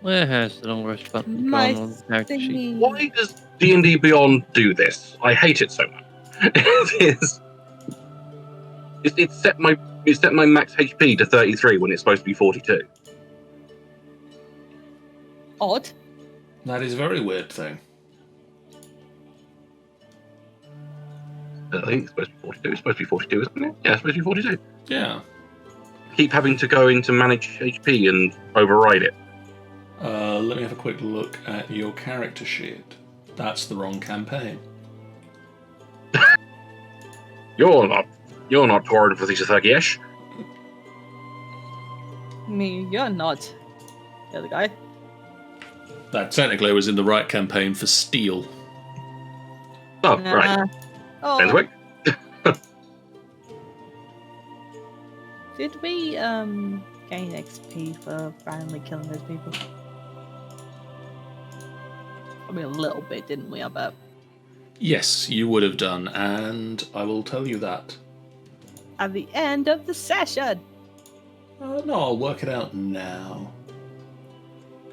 Speaker 4: Where has the long rest button
Speaker 2: My
Speaker 4: gone on the character sheet?
Speaker 2: thingy.
Speaker 3: Why does D&D Beyond do this? I hate it so much. It set my max HP to 33 when it's supposed to be 42.
Speaker 2: Odd.
Speaker 1: That is a very weird thing.
Speaker 3: I think it's supposed to be 42. It's supposed to be 42, isn't it? Yeah, it's supposed to be 42.
Speaker 1: Yeah.
Speaker 3: Keep having to go into manage HP and override it.
Speaker 1: Let me have a quick look at your character sheet. That's the wrong campaign.
Speaker 3: You're not touring for these Thuggish.
Speaker 2: Me, you're not. The other guy.
Speaker 1: That technically was in the right campaign for Steel.
Speaker 3: Oh, right.
Speaker 2: Oh,
Speaker 3: Fenswick.
Speaker 2: did we gain XP for randomly killing those people? I mean, a little bit, didn't we? I bet.
Speaker 1: Yes, you would have done, and I will tell you that.
Speaker 2: At the end of the session.
Speaker 1: No, I'll work it out now.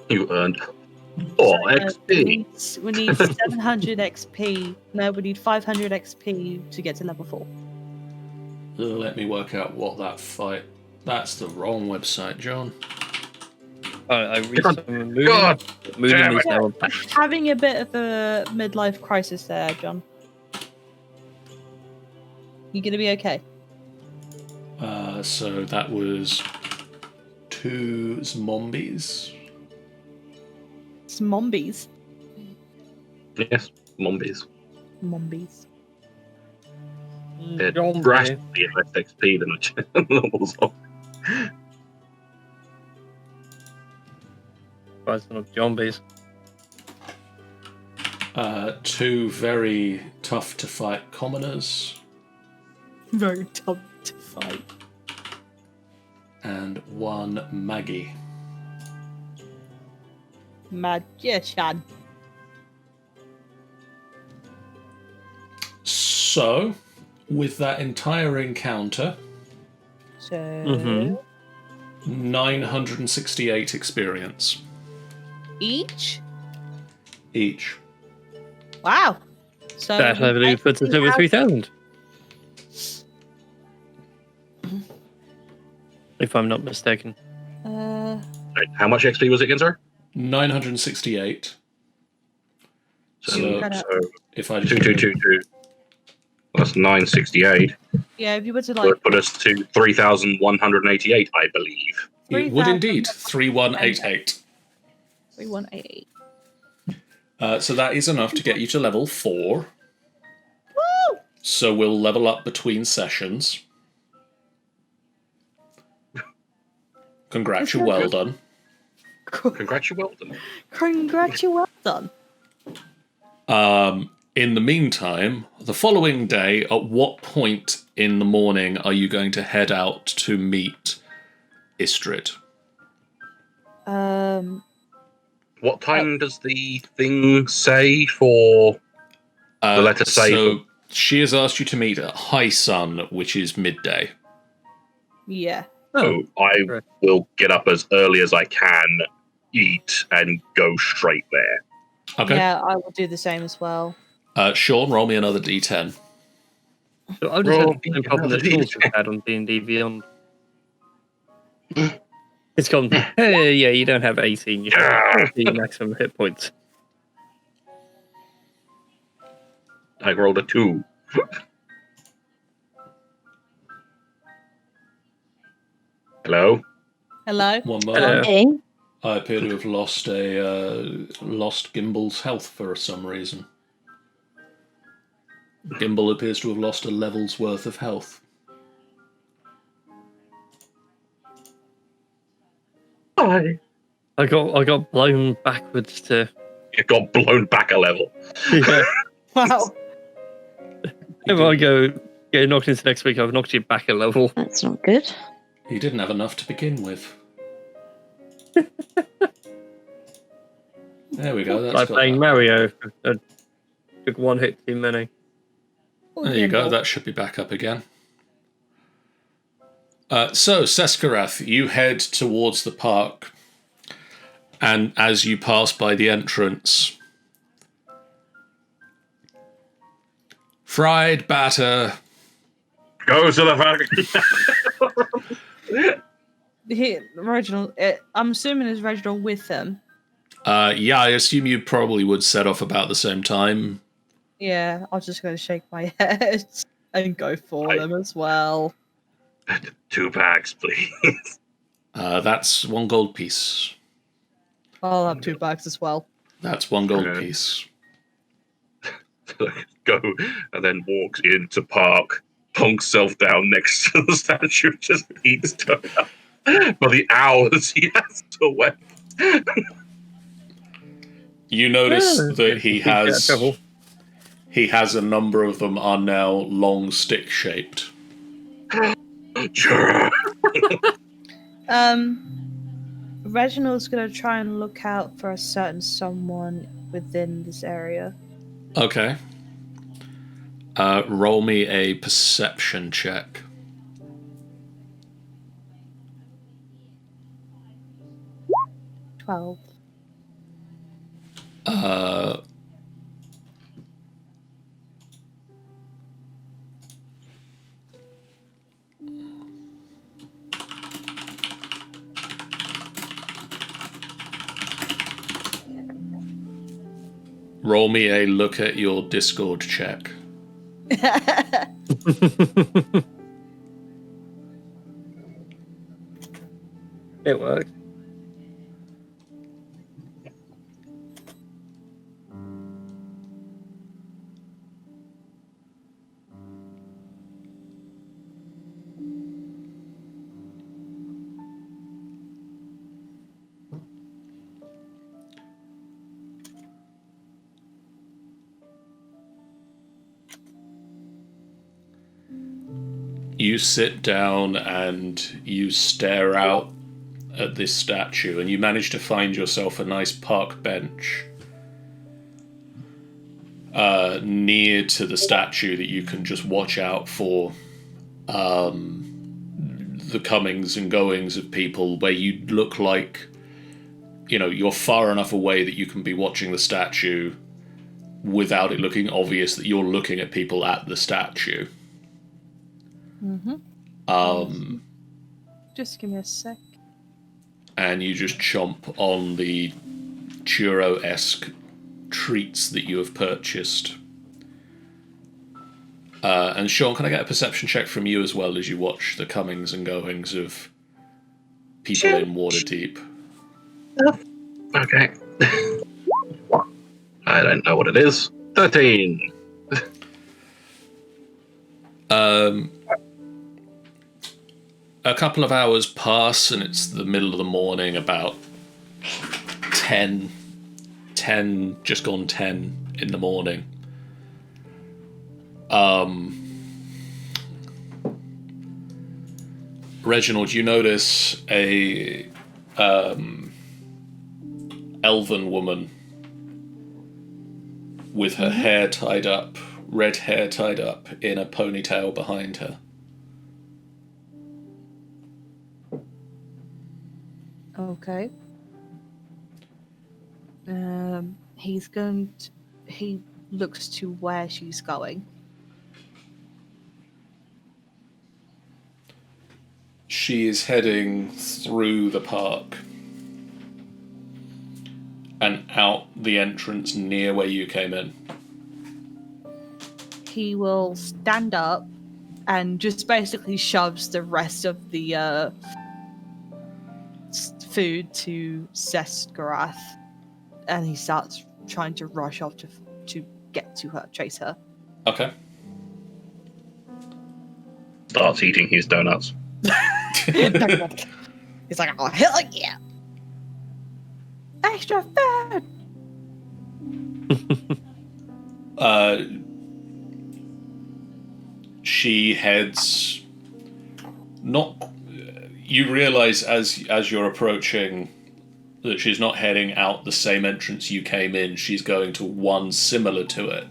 Speaker 3: You earned 4 XP.
Speaker 2: We need 700 XP. No, we need 500 XP to get to level 4.
Speaker 1: Let me work out what that fight... That's the wrong website, John.
Speaker 4: I read
Speaker 3: God,
Speaker 4: some
Speaker 3: God
Speaker 4: Moonin
Speaker 3: damn
Speaker 4: is
Speaker 3: it.
Speaker 4: now back.
Speaker 2: Having a bit of a midlife crisis there, John. You gonna be okay?
Speaker 1: So that was 2 zombies.
Speaker 2: Smombies.
Speaker 3: Yes, Mombies.
Speaker 2: Mombies.
Speaker 3: They're
Speaker 4: Zombie.
Speaker 3: drastically less XP than a normal zombie.
Speaker 4: Person of zombies.
Speaker 1: 2 very tough to fight commoners,
Speaker 2: Very tough to fight.
Speaker 1: and 1 Maggie.
Speaker 2: Magician.
Speaker 1: So, with that entire encounter,
Speaker 2: So.
Speaker 4: Mhm.
Speaker 1: 968 experience
Speaker 2: Each?
Speaker 1: each.
Speaker 2: Wow. So
Speaker 4: That I believe puts us over 3,000. If I'm not mistaken.
Speaker 3: Right, how much XP was it again, sir?
Speaker 1: 968. So, if I just
Speaker 3: 2222. That's 968.
Speaker 2: yeah, if you were to
Speaker 3: So
Speaker 2: like
Speaker 3: it put us to 3,188, I believe.
Speaker 1: it would indeed 3188.
Speaker 2: 3188.
Speaker 1: So that is enough to get you to level 4.
Speaker 2: Woo!
Speaker 1: So we'll level up between Congrats, you're well done.
Speaker 3: Congrats, well done.
Speaker 2: Congrats, well done.
Speaker 1: In the meantime, the following day, at what point in the morning are you going to head out to meet Istrid?
Speaker 3: What time does the thing say for the letter say?
Speaker 1: So she has asked you to meet at high sun, which is midday.
Speaker 2: Yeah.
Speaker 3: So I
Speaker 4: correct.
Speaker 3: will get up as early as I can, eat, and go straight there.
Speaker 1: Okay.
Speaker 2: Yeah, I will do the same as well.
Speaker 1: Sean, roll me another d10.
Speaker 4: So I'll just
Speaker 3: Roll
Speaker 4: have the same problem that
Speaker 3: another
Speaker 4: Tools has had on D&D Beyond. It's gone, hey, yeah, you don't have 18, you have 14 maximum hit points.
Speaker 3: I rolled a 2. Hello?
Speaker 2: Hello?
Speaker 1: One
Speaker 4: Hello.
Speaker 1: moment.
Speaker 5: Hey,
Speaker 1: I appear to have lost Gimble's health for some reason. Gimble appears to have lost a level's worth of health.
Speaker 3: Hi.
Speaker 4: I got blown backwards to.
Speaker 3: It got blown back a level.
Speaker 4: Yeah.
Speaker 2: Wow.
Speaker 4: If I get knocked into next week, I've knocked you back a level.
Speaker 5: that's not good.
Speaker 1: He didn't have enough to begin with. There we go. That's
Speaker 4: Like
Speaker 1: got
Speaker 4: playing
Speaker 1: that.
Speaker 4: Mario. I took 1 hit too many.
Speaker 1: There you go. That should be back up again. So, Seskarath, you head towards the park, and as you pass by the entrance, fried batter.
Speaker 3: Go to the fucking...
Speaker 2: Reginald, I'm assuming it's Reginald with them.
Speaker 1: Yeah, I assume you probably would set off about the same time.
Speaker 2: Yeah, I'm just going to shake my head and go for them as well.
Speaker 3: 2 packs, please.
Speaker 1: That's 1 gold piece.
Speaker 2: I'll have 2 bags as well.
Speaker 1: That's 1 gold
Speaker 3: Okay.
Speaker 1: piece.
Speaker 3: Go, and then walks into park, plonks self down next to the statue, just eats donut for the hours he has to wait.
Speaker 1: You notice that he has
Speaker 4: Trouble.
Speaker 1: a number of them are now long stick shaped.
Speaker 3: Sure.
Speaker 2: Reginald's going to try and look out for a certain someone within this area.
Speaker 1: Okay. Roll me a perception check.
Speaker 2: — 12.
Speaker 1: Roll me a look at your Discord check.
Speaker 4: It worked.
Speaker 1: You sit down and you stare out at this statue, and you manage to find yourself a nice park bench near to the statue that you can just watch out for the comings and goings of people, where you look like, you're far enough away that you can be watching the statue without it looking obvious that you're looking at people at the statue.
Speaker 2: Just give me a sec.
Speaker 1: And you just chomp on the churro-esque treats that you have purchased. And Sean, can I get a perception check from you as well as you watch the comings and goings of people in Waterdeep?
Speaker 3: Okay. I don't know what it is. 13.
Speaker 1: A couple of hours pass, and it's the middle of the morning, about 10, just gone 10 in the morning. Reginald, you notice a elven woman with her hair tied up, red hair tied up in a ponytail behind her.
Speaker 2: Okay. He looks to where she's going.
Speaker 1: She is heading through the park and out the entrance near where you came in.
Speaker 2: He will stand up and just basically shoves the rest of the food to Zeskarath, and he starts trying to rush off to get to her, chase her.
Speaker 1: Okay.
Speaker 3: Starts eating his donuts.
Speaker 2: He's like, oh, hell yeah! Extra food!
Speaker 1: She heads not. You realise as you're approaching that she's not heading out the same entrance you came in. She's going to one similar to it,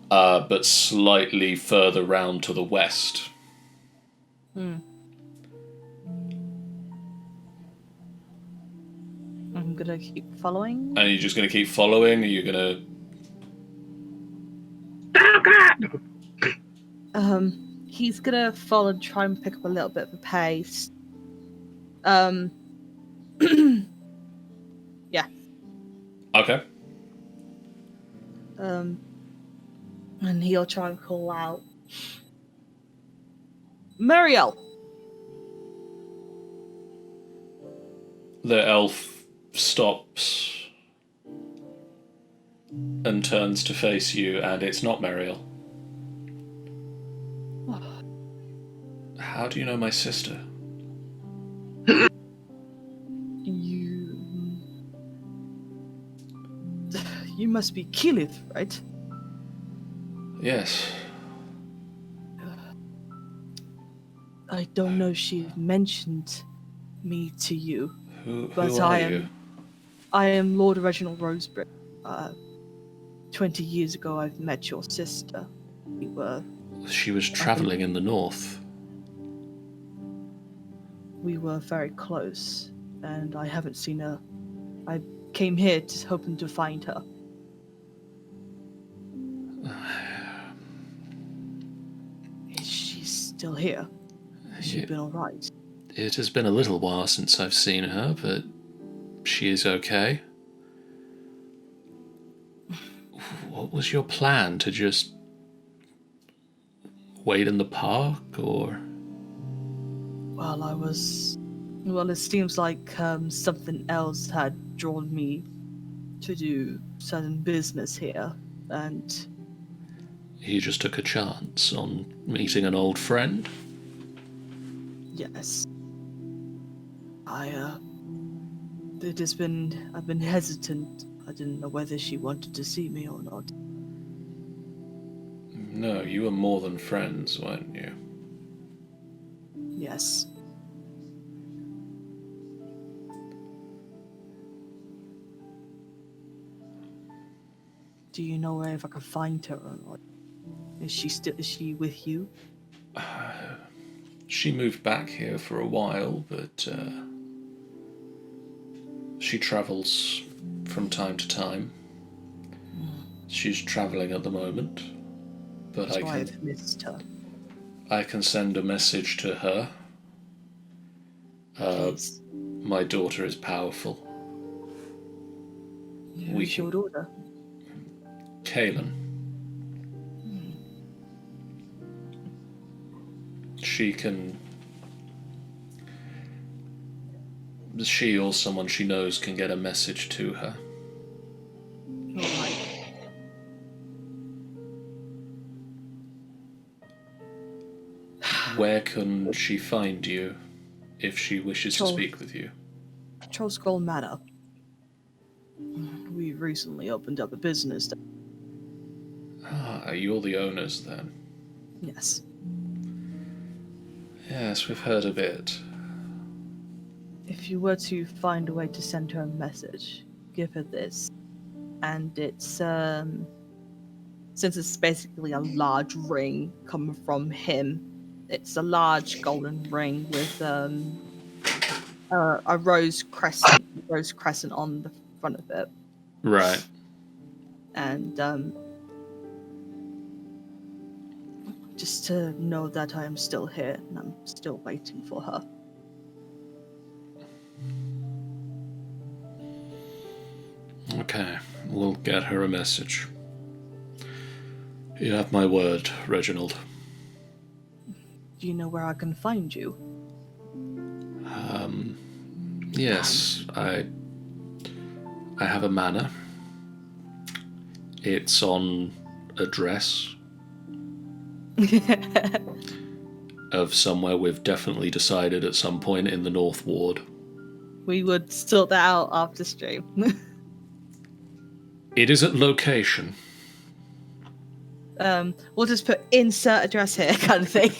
Speaker 1: but slightly further round to the west.
Speaker 2: I'm gonna keep following.
Speaker 1: And you're just going to keep following? Are you going
Speaker 2: to... He's gonna follow and try and pick up a little bit of a pace. Yeah.
Speaker 1: Okay.
Speaker 2: And he'll try and call out, Muriel!
Speaker 1: The elf stops and turns to face you, and it's not Muriel. How do you know my sister?
Speaker 2: You must be Keelith, right?
Speaker 1: Yes.
Speaker 2: I don't know if she mentioned me to you.
Speaker 1: Who
Speaker 2: but
Speaker 1: are you?
Speaker 2: I am Lord Reginald Rosebrick. 20 years ago I've met your sister.
Speaker 1: She was travelling in the north.
Speaker 2: We were very close, and I haven't seen her. I came here hoping to find her. Is she still here? Has she been alright?
Speaker 1: It has been a little while since I've seen her, but she is okay. What was your plan? To just wait in the park, or...?
Speaker 2: Well, it seems like something else had drawn me to do certain business here, and...
Speaker 1: You just took a chance on meeting an old friend?
Speaker 2: Yes. I've been hesitant. I didn't know whether she wanted to see me or not.
Speaker 1: No, you were more than friends, weren't you?
Speaker 2: Yes. Do you know where if I can find her or not? Is she with you?
Speaker 1: She moved back here for a while, but she travels from time to time. She's traveling at the moment, but
Speaker 2: That's why I've missed her.
Speaker 1: I can send a message to her.
Speaker 2: Please.
Speaker 1: My daughter is powerful.
Speaker 2: Who's your daughter?
Speaker 1: Kaelin. She or someone she knows can get a message to her.
Speaker 2: Alright.
Speaker 1: Where can she find you if she wishes to speak with you?
Speaker 2: Troll Skull Manor. We recently opened up a business.
Speaker 1: Ah, you're the owners then?
Speaker 2: Yes.
Speaker 1: Yes, we've heard a bit.
Speaker 2: If you were to find a way to send her a message, give her this. And it's, since it's basically a large ring coming from him, it's a large golden ring with a rose crescent on the front of it.
Speaker 1: Right.
Speaker 2: And just to know that I am still here and I'm still waiting for her.
Speaker 1: Okay, we'll get her a message. You have my word, Reginald.
Speaker 2: Do you know where I can find you?
Speaker 1: Yes, I have a manor. It's on a dress of somewhere we've definitely decided at some point in the North Ward.
Speaker 2: We would sort that out after stream.
Speaker 1: It is at location.
Speaker 2: We'll just put insert address here kind of thing.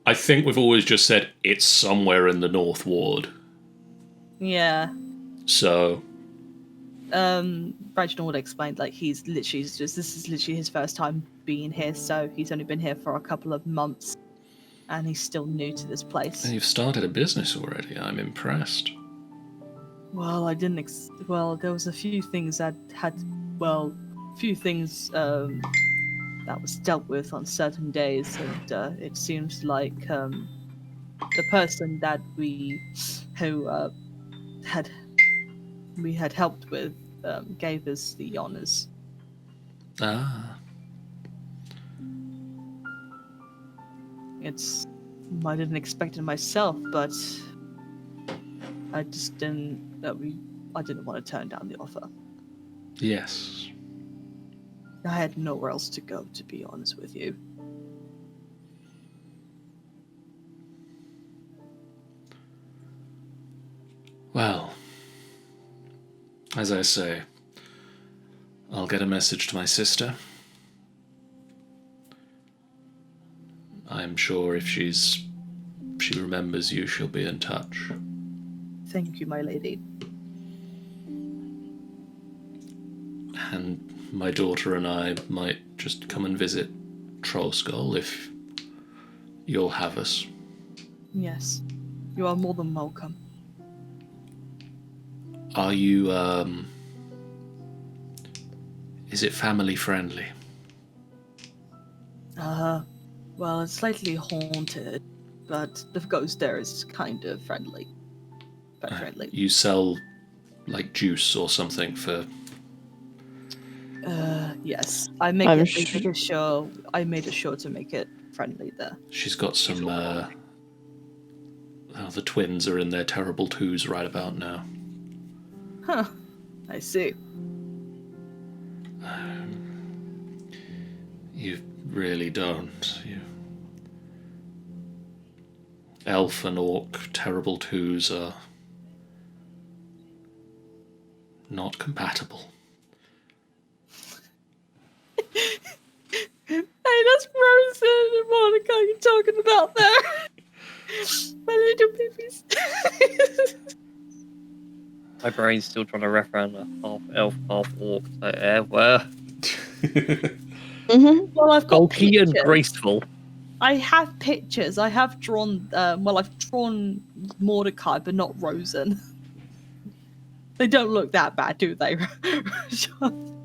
Speaker 1: I think we've always just said it's somewhere in the North Ward.
Speaker 2: Yeah.
Speaker 1: So...
Speaker 2: Reginald explained like this is literally his first time being here, so he's only been here for a couple of months and he's still new to this place.
Speaker 1: And you've started a business already. I'm impressed.
Speaker 2: Well, I didn't well, there was a few things that was dealt with on certain days, and it seems like the person that we had helped with gave us the honors.
Speaker 1: Ah.
Speaker 2: I didn't expect it myself, but I just didn't want to turn down the offer.
Speaker 1: Yes.
Speaker 2: I had nowhere else to go, to be honest with you.
Speaker 1: Well, as I say, I'll get a message to my sister. I'm sure if she remembers you, she'll be in touch.
Speaker 2: Thank you, my lady.
Speaker 1: And my daughter and I might just come and visit Trollskull if you'll have us.
Speaker 2: Yes, you are more than welcome.
Speaker 1: Are you, is it family friendly?
Speaker 2: Well, it's slightly haunted, but the ghost there is kind of friendly. But friendly.
Speaker 1: You sell, like, juice or something for...
Speaker 2: Yes. I made sure to make it friendly there.
Speaker 1: She's got some, the twins are in their terrible twos right about now.
Speaker 2: Huh. I see.
Speaker 1: You really don't. Elf and orc terrible twos are not compatible.
Speaker 2: Hey, that's Rosen and Monica you're talking about there. My little babies.
Speaker 4: My brain's still trying to wrap around a half elf, half orc. So, yeah, well,
Speaker 5: Mm-hmm.
Speaker 2: Well, I've got
Speaker 4: bulky and
Speaker 2: pictures.
Speaker 4: graceful.
Speaker 2: I have pictures. I have drawn. I've drawn Mordecai, but not Rosen. They don't look that bad, do they?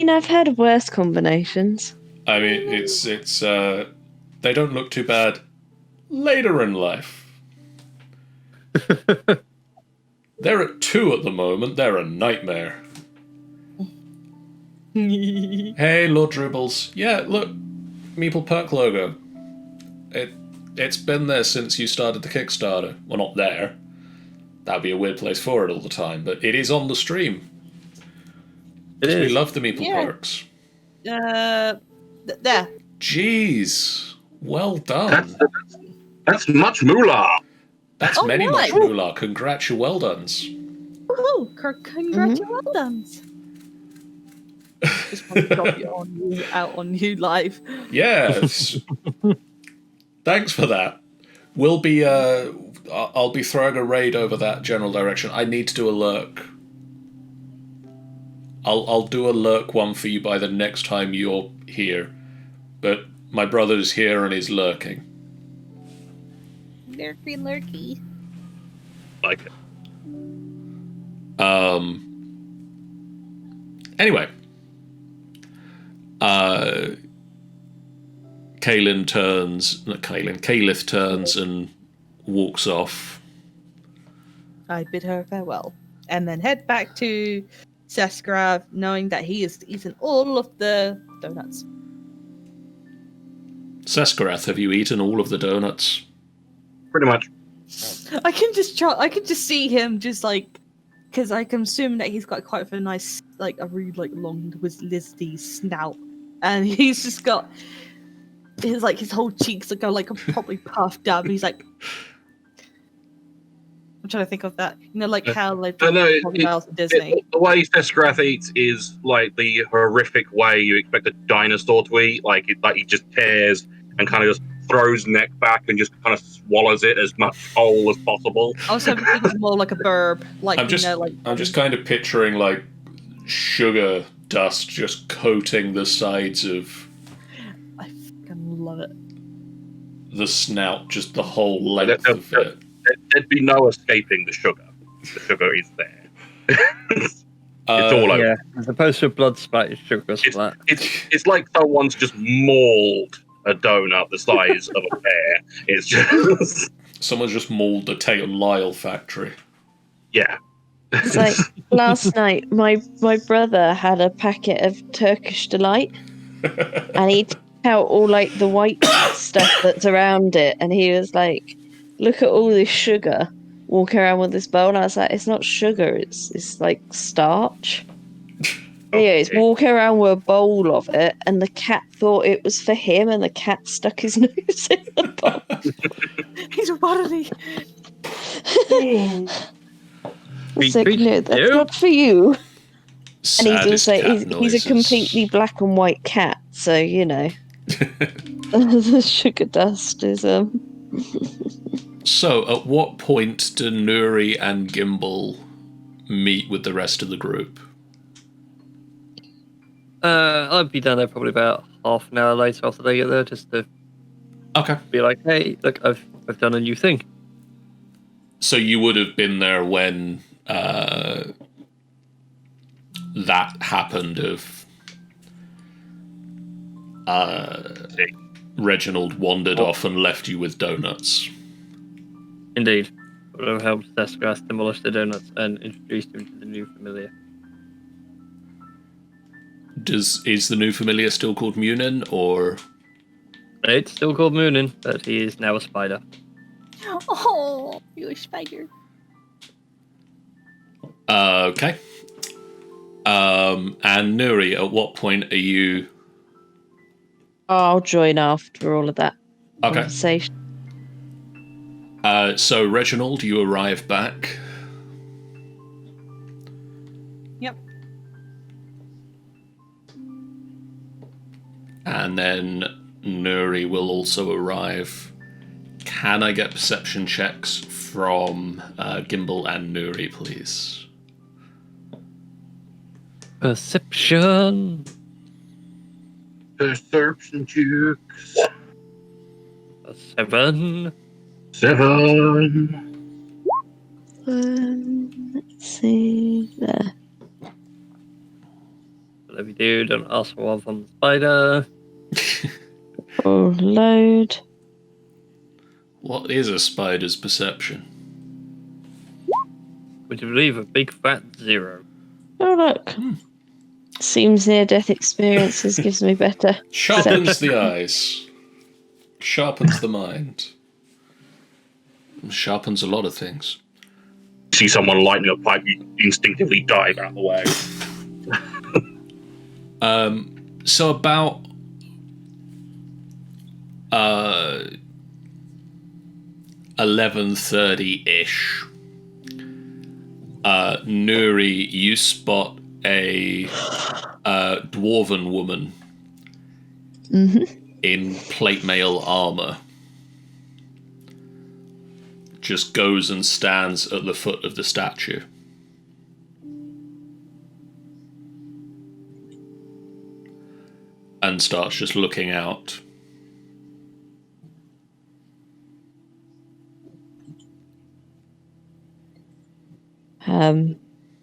Speaker 5: I've heard of worse combinations.
Speaker 1: I mean, it's they don't look too bad later in life. They're at 2 at the moment. They're a nightmare. Hey, Lord Dribbles. Yeah, look, Meeple Perk logo. It's been there since you started the Kickstarter. Well, not there. That'd be a weird place for it all the time, but it is on the stream.
Speaker 4: It is.
Speaker 1: We love the Meeple Perks.
Speaker 2: there.
Speaker 1: Jeez. Well done.
Speaker 3: That's much moolah.
Speaker 1: That's many much moolah. Congratulations.
Speaker 2: Woohoo! Congratulations. Just want to drop it out on you live.
Speaker 1: Yes. Thanks for that. We'll be. I'll be throwing a raid over that general direction. I need to do a lurk. I'll do a lurk one for you by the next time you're here. But my brother's here and he's lurking.
Speaker 2: Lurky.
Speaker 3: Like it.
Speaker 1: Anyway. Caliph turns and walks off.
Speaker 2: I bid her farewell. And then head back to Seskrav, knowing that he has eaten all of the donuts.
Speaker 1: Seskarath, have you eaten all of the donuts?
Speaker 3: Pretty much.
Speaker 2: I can just see him just like, because I can assume that he's got quite a nice, like a really like long lizardy snout, and he's just got his whole cheeks are like probably puffed up. And he's like, I'm trying to think of that, like how like Disney.
Speaker 3: The way Seskrath eats is like the horrific way you expect a dinosaur to eat. Like he just tears and kind of just throws neck back and just kind of swallows it as much whole as possible.
Speaker 2: I was hoping it was more like a burb, like
Speaker 1: I'm just kind of picturing like sugar dust just coating the sides of.
Speaker 2: I fucking love it.
Speaker 1: The snout, just the whole length of it.
Speaker 3: There'd be no escaping the sugar. The sugar is there. It's all over.
Speaker 4: Yeah, as opposed to a blood splattered sugar splat.
Speaker 3: It's like someone's just mauled a donut the size of a pear. It's just
Speaker 1: someone's just mauled the Tate and Lyle factory.
Speaker 3: Yeah.
Speaker 5: It's like last night, my brother had a packet of Turkish Delight, and he took out all like the white stuff that's around it, and he was like, "Look at all this sugar walking around with this bowl." And I was like, "It's not sugar. It's like starch." Anyways, walking around with a bowl of it, and the cat thought it was for him, and the cat stuck his nose in the bowl.
Speaker 2: He's a bodily.
Speaker 5: It's like, no, that's not for you. And he's also he's a completely black and white cat, so the sugar dust is
Speaker 1: So, at what point do Nuri and Gimbal meet with the rest of the group?
Speaker 4: I'd be down there probably about half an hour later after they get there, just to be like, "Hey, look, I've done a new thing."
Speaker 1: So you would have been there when that happened. Of Reginald wandered off and left you with donuts.
Speaker 4: Indeed, I would have helped Seskrath demolish the donuts and introduced him to the new familiar.
Speaker 1: Is the new familiar still called Munin, or?
Speaker 4: It's still called Moonin, but he is now a spider.
Speaker 2: Oh, you're a spider.
Speaker 1: Okay. And Nuri, at what point are you?
Speaker 5: I'll join after all of that
Speaker 1: Okay.
Speaker 5: conversation.
Speaker 1: So Reginald, you arrive back.
Speaker 2: Yep.
Speaker 1: And then Nuri will also arrive. Can I get perception checks from Gimbal and Nuri, please?
Speaker 4: Perception.
Speaker 3: Perception checks.
Speaker 4: 7.
Speaker 3: 7.
Speaker 5: Let's see there.
Speaker 4: Whatever you do, don't ask for one from the spider.
Speaker 5: Oh, load.
Speaker 1: What is a spider's perception?
Speaker 4: Would you believe a big fat 0?
Speaker 5: Oh, look. Seems near-death experiences gives me better.
Speaker 1: Sharpens the eyes. Sharpens the mind. Sharpens a lot of things.
Speaker 3: See someone lighting a pipe, you instinctively dive out of the way.
Speaker 1: So about 11:30-ish, Nuri, you spot a dwarven woman in plate mail armor. Just goes and stands at the foot of the statue. And starts just looking out.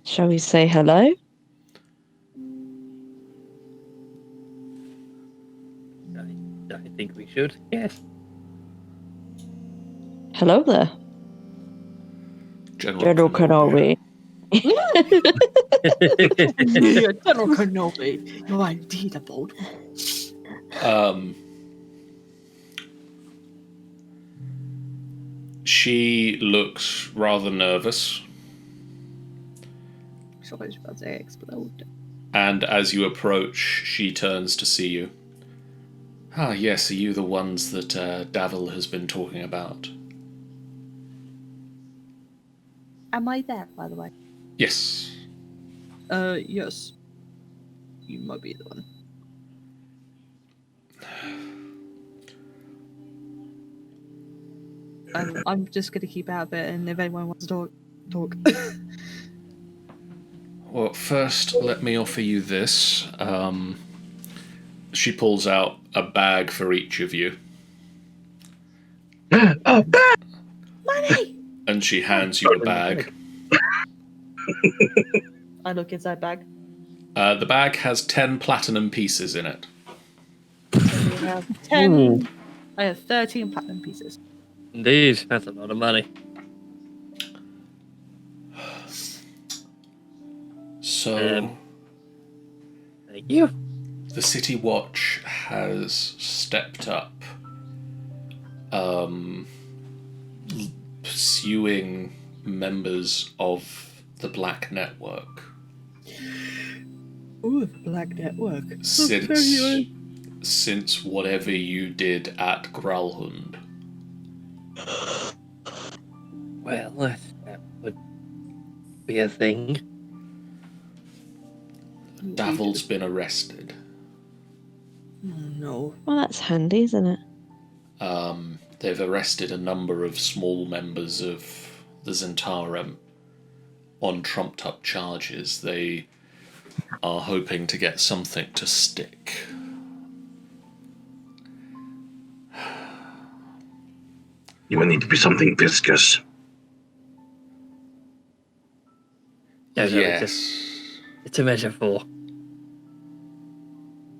Speaker 5: Shall we say hello?
Speaker 4: I think we should. Yes.
Speaker 5: Hello there, General Kenobi.
Speaker 2: Yeah, General Kenobi, you're indeed a bold one.
Speaker 1: She looks rather nervous.
Speaker 2: So I was about to say explode.
Speaker 1: And as you approach, she turns to see you. Ah, yes, are you the ones that Davil has been talking about?
Speaker 2: Am I there, by the way?
Speaker 1: Yes.
Speaker 2: Yes. You might be the one. I'm just gonna keep out of it, and if anyone wants to talk.
Speaker 1: Well, first, let me offer you this. She pulls out a bag for each of you.
Speaker 3: A bag!
Speaker 2: Money!
Speaker 1: And she hands you a bag.
Speaker 2: I look inside bag.
Speaker 1: The bag has 10 platinum pieces in it.
Speaker 2: We have 10. I have 13 platinum pieces.
Speaker 4: Indeed, that's a lot of money.
Speaker 1: So,
Speaker 4: Thank you.
Speaker 1: the City Watch has stepped up, pursuing members of the Black Network.
Speaker 2: Ooh, the Black Network.
Speaker 1: Since whatever you did at Gralhund.
Speaker 4: Well, that would be a thing.
Speaker 1: Davil's been arrested.
Speaker 2: Oh, no.
Speaker 5: Well, that's handy, isn't it?
Speaker 1: They've arrested a number of small members of the Zentarum on trumped-up charges. They are hoping to get something to stick.
Speaker 3: You will need to be something viscous.
Speaker 4: No,
Speaker 1: Yes.
Speaker 4: it's a metaphor.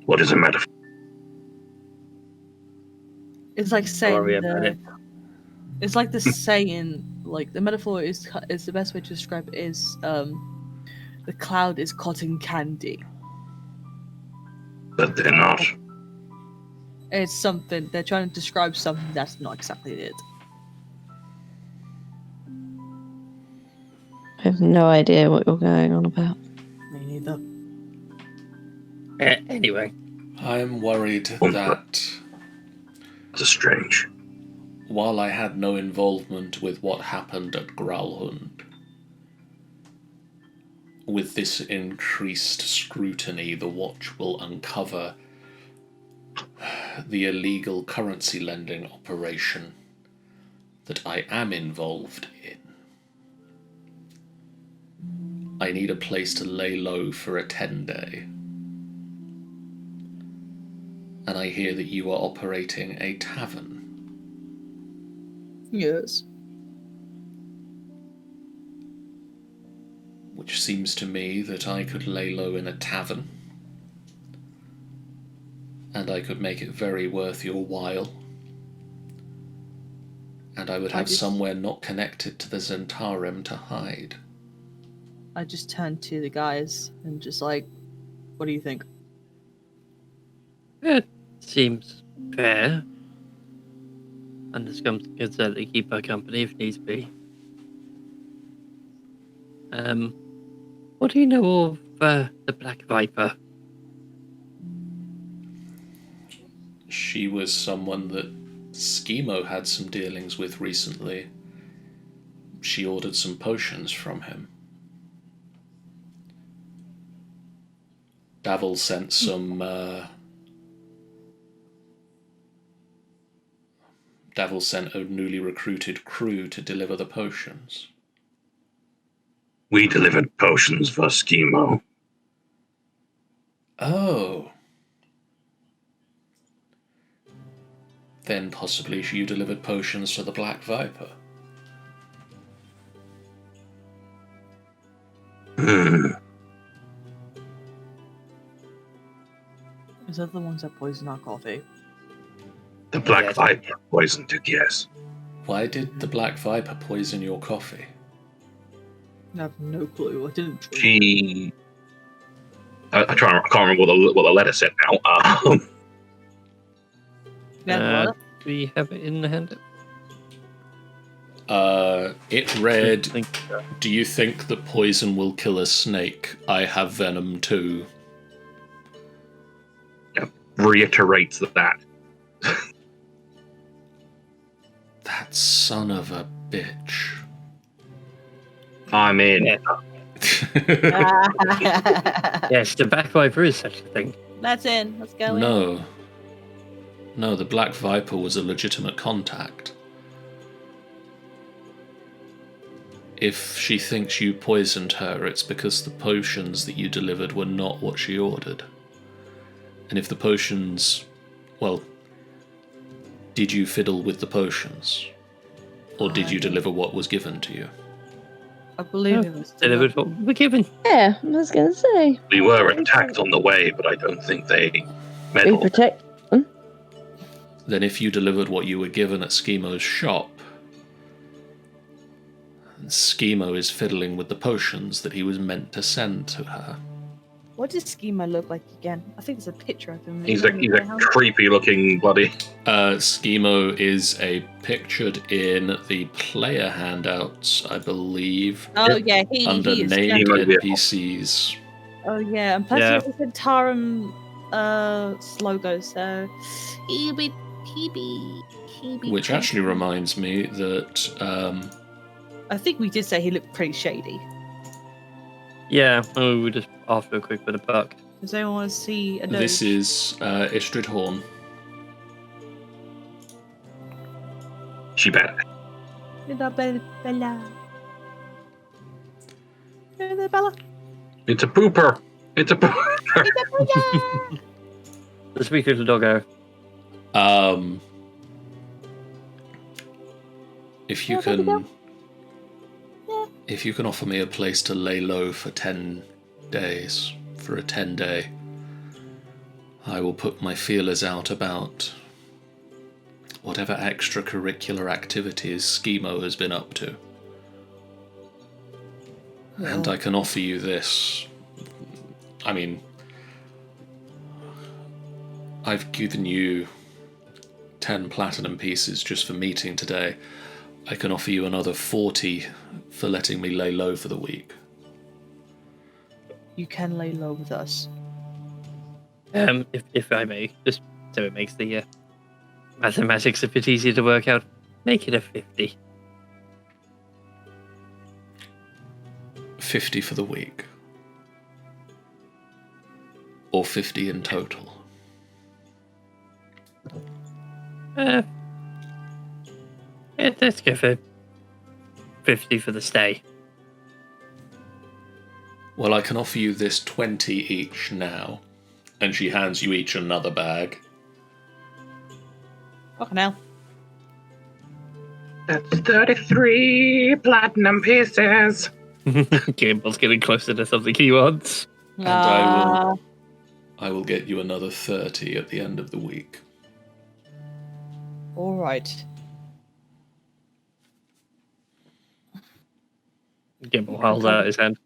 Speaker 3: What is a metaphor?
Speaker 2: It's like saying
Speaker 4: Sorry about it.
Speaker 2: it's like the saying, like the metaphor is the best way to describe it is the cloud is cotton candy.
Speaker 3: But they're not.
Speaker 2: It's something they're trying to describe something that's not exactly it.
Speaker 5: I have no idea what you're going on about.
Speaker 2: Me neither.
Speaker 4: Anyway.
Speaker 1: I'm worried that
Speaker 3: It's strange.
Speaker 1: while I had no involvement with what happened at Gralhund, with this increased scrutiny, the Watch will uncover the illegal currency lending operation that I am involved in. I need a place to lay low for a 10-day. And I hear that you are operating a tavern.
Speaker 2: Yes.
Speaker 1: Which seems to me that I could lay low in a tavern. And I could make it very worth your while. And I would have somewhere not connected to the Zentarim to hide.
Speaker 2: I just turned to the guys and just like, what do you think?
Speaker 4: It seems fair. And it's come to certainly keep her company if needs be. What do you know of the Black Viper?
Speaker 1: She was someone that Schemo had some dealings with recently. She ordered some potions from him. Davil sent some Davil sent a newly recruited crew to deliver the potions.
Speaker 3: We delivered potions for Schemo.
Speaker 1: Oh. Then possibly you delivered potions to the Black Viper.
Speaker 2: Is that the ones that poison our coffee?
Speaker 3: The Black Viper poisoned it, yes.
Speaker 1: Why did the Black Viper poison your coffee?
Speaker 2: I have no clue. I didn't drink.
Speaker 3: She... I can't remember what the letter said now.
Speaker 2: Yeah,
Speaker 4: Do we have it in the hand?
Speaker 1: It read, do you think that poison will kill a snake? I have venom too.
Speaker 3: Yeah, reiterates that.
Speaker 1: That son of a bitch.
Speaker 3: I'm in.
Speaker 4: Yeah. Yes, the Black Viper is such a thing.
Speaker 2: That's in. Let's go in.
Speaker 1: No, the Black Viper was a legitimate contact. If she thinks you poisoned her, it's because the potions that you delivered were not what she ordered. And if the potions... Well, did you fiddle with the potions? Or did you deliver what was given to you?
Speaker 2: I believe it was
Speaker 4: Delivered what we were given.
Speaker 5: Yeah, I was going to say.
Speaker 3: We were attacked on the way, but I don't think they
Speaker 5: We
Speaker 3: meddled.
Speaker 5: protect them.
Speaker 1: Then if you delivered what you were given at Schemo's shop, Schemo is fiddling with the potions that he was meant to send to her.
Speaker 2: What does Schema look like again? I think there's a picture of him.
Speaker 3: He's a creepy looking bloody...
Speaker 1: Schemo is pictured in the player handouts, I believe.
Speaker 2: Oh yeah, he
Speaker 1: under
Speaker 2: is
Speaker 1: named
Speaker 2: definitely-
Speaker 1: NPCs.
Speaker 2: Oh yeah, and plus
Speaker 4: Yeah.
Speaker 2: he has a Tarum logo, so he be.
Speaker 1: Which actually reminds me that
Speaker 2: I think we did say he looked pretty shady.
Speaker 4: Yeah, we were just after a quick bit of buck.
Speaker 2: Does anyone want to see a
Speaker 1: this is Istrid Horn.
Speaker 3: She better.
Speaker 2: Bella. Bella.
Speaker 3: It's a pooper. It's a pooper.
Speaker 4: The sweet little doggo.
Speaker 1: If you can... If you can offer me a place to lay low for 10 days, for a 10-day, I will put my feelers out about whatever extracurricular activities Schemo has been up to. And I can offer you this. I mean, I've given you 10 platinum pieces just for meeting today. I can offer you another 40 for letting me lay low for the week.
Speaker 2: You can lay low with us.
Speaker 4: If I may, just so it makes the mathematics a bit easier to work out, make it a 50.
Speaker 1: 50 for the week. Or 50 in total.
Speaker 4: Let's go for 50 for the stay.
Speaker 1: Well, I can offer you this 20 each now. And she hands you each another bag.
Speaker 2: Fucking hell.
Speaker 3: That's 33 platinum pieces.
Speaker 4: Gimble's getting closer to something he wants.
Speaker 1: And I will get you another 30 at the end of the week.
Speaker 2: All right.
Speaker 4: Gimble holds out his hand.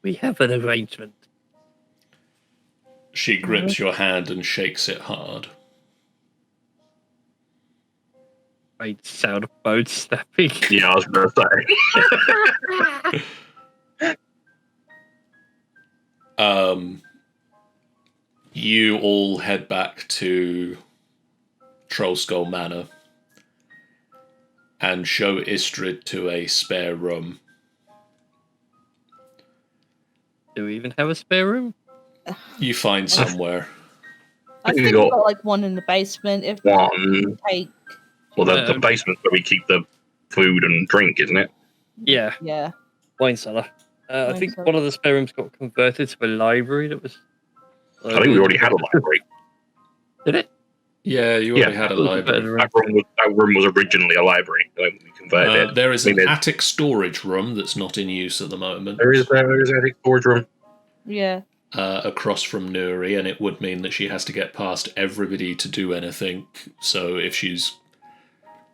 Speaker 4: We have an arrangement.
Speaker 1: She grips your hand and shakes it hard.
Speaker 4: Great sound of bones snapping.
Speaker 3: Yeah, I was going to say.
Speaker 1: You all head back to Trollskull Manor and show Istrid to a spare room.
Speaker 4: Do we even have a spare room?
Speaker 1: You find somewhere.
Speaker 2: I
Speaker 3: You
Speaker 2: think
Speaker 3: got
Speaker 2: we've got like one in the basement. If not,
Speaker 3: One.
Speaker 2: take.
Speaker 3: Well, the basement's where we keep the food and drink, isn't it?
Speaker 4: Yeah,
Speaker 2: Yeah.
Speaker 4: wine cellar. I
Speaker 2: Wine
Speaker 4: think
Speaker 2: cellar.
Speaker 4: one of the spare rooms got converted to a library that was...
Speaker 3: I think we already had a library.
Speaker 4: Did it?
Speaker 1: Yeah, you already had a library.
Speaker 3: That room was originally a library. We converted it.
Speaker 1: There is an
Speaker 3: there's-
Speaker 1: attic storage room that's not in use at the moment.
Speaker 3: There is an attic storage room.
Speaker 2: Yeah.
Speaker 1: Across from Nuri, and it would mean that she has to get past everybody to do anything. So if she's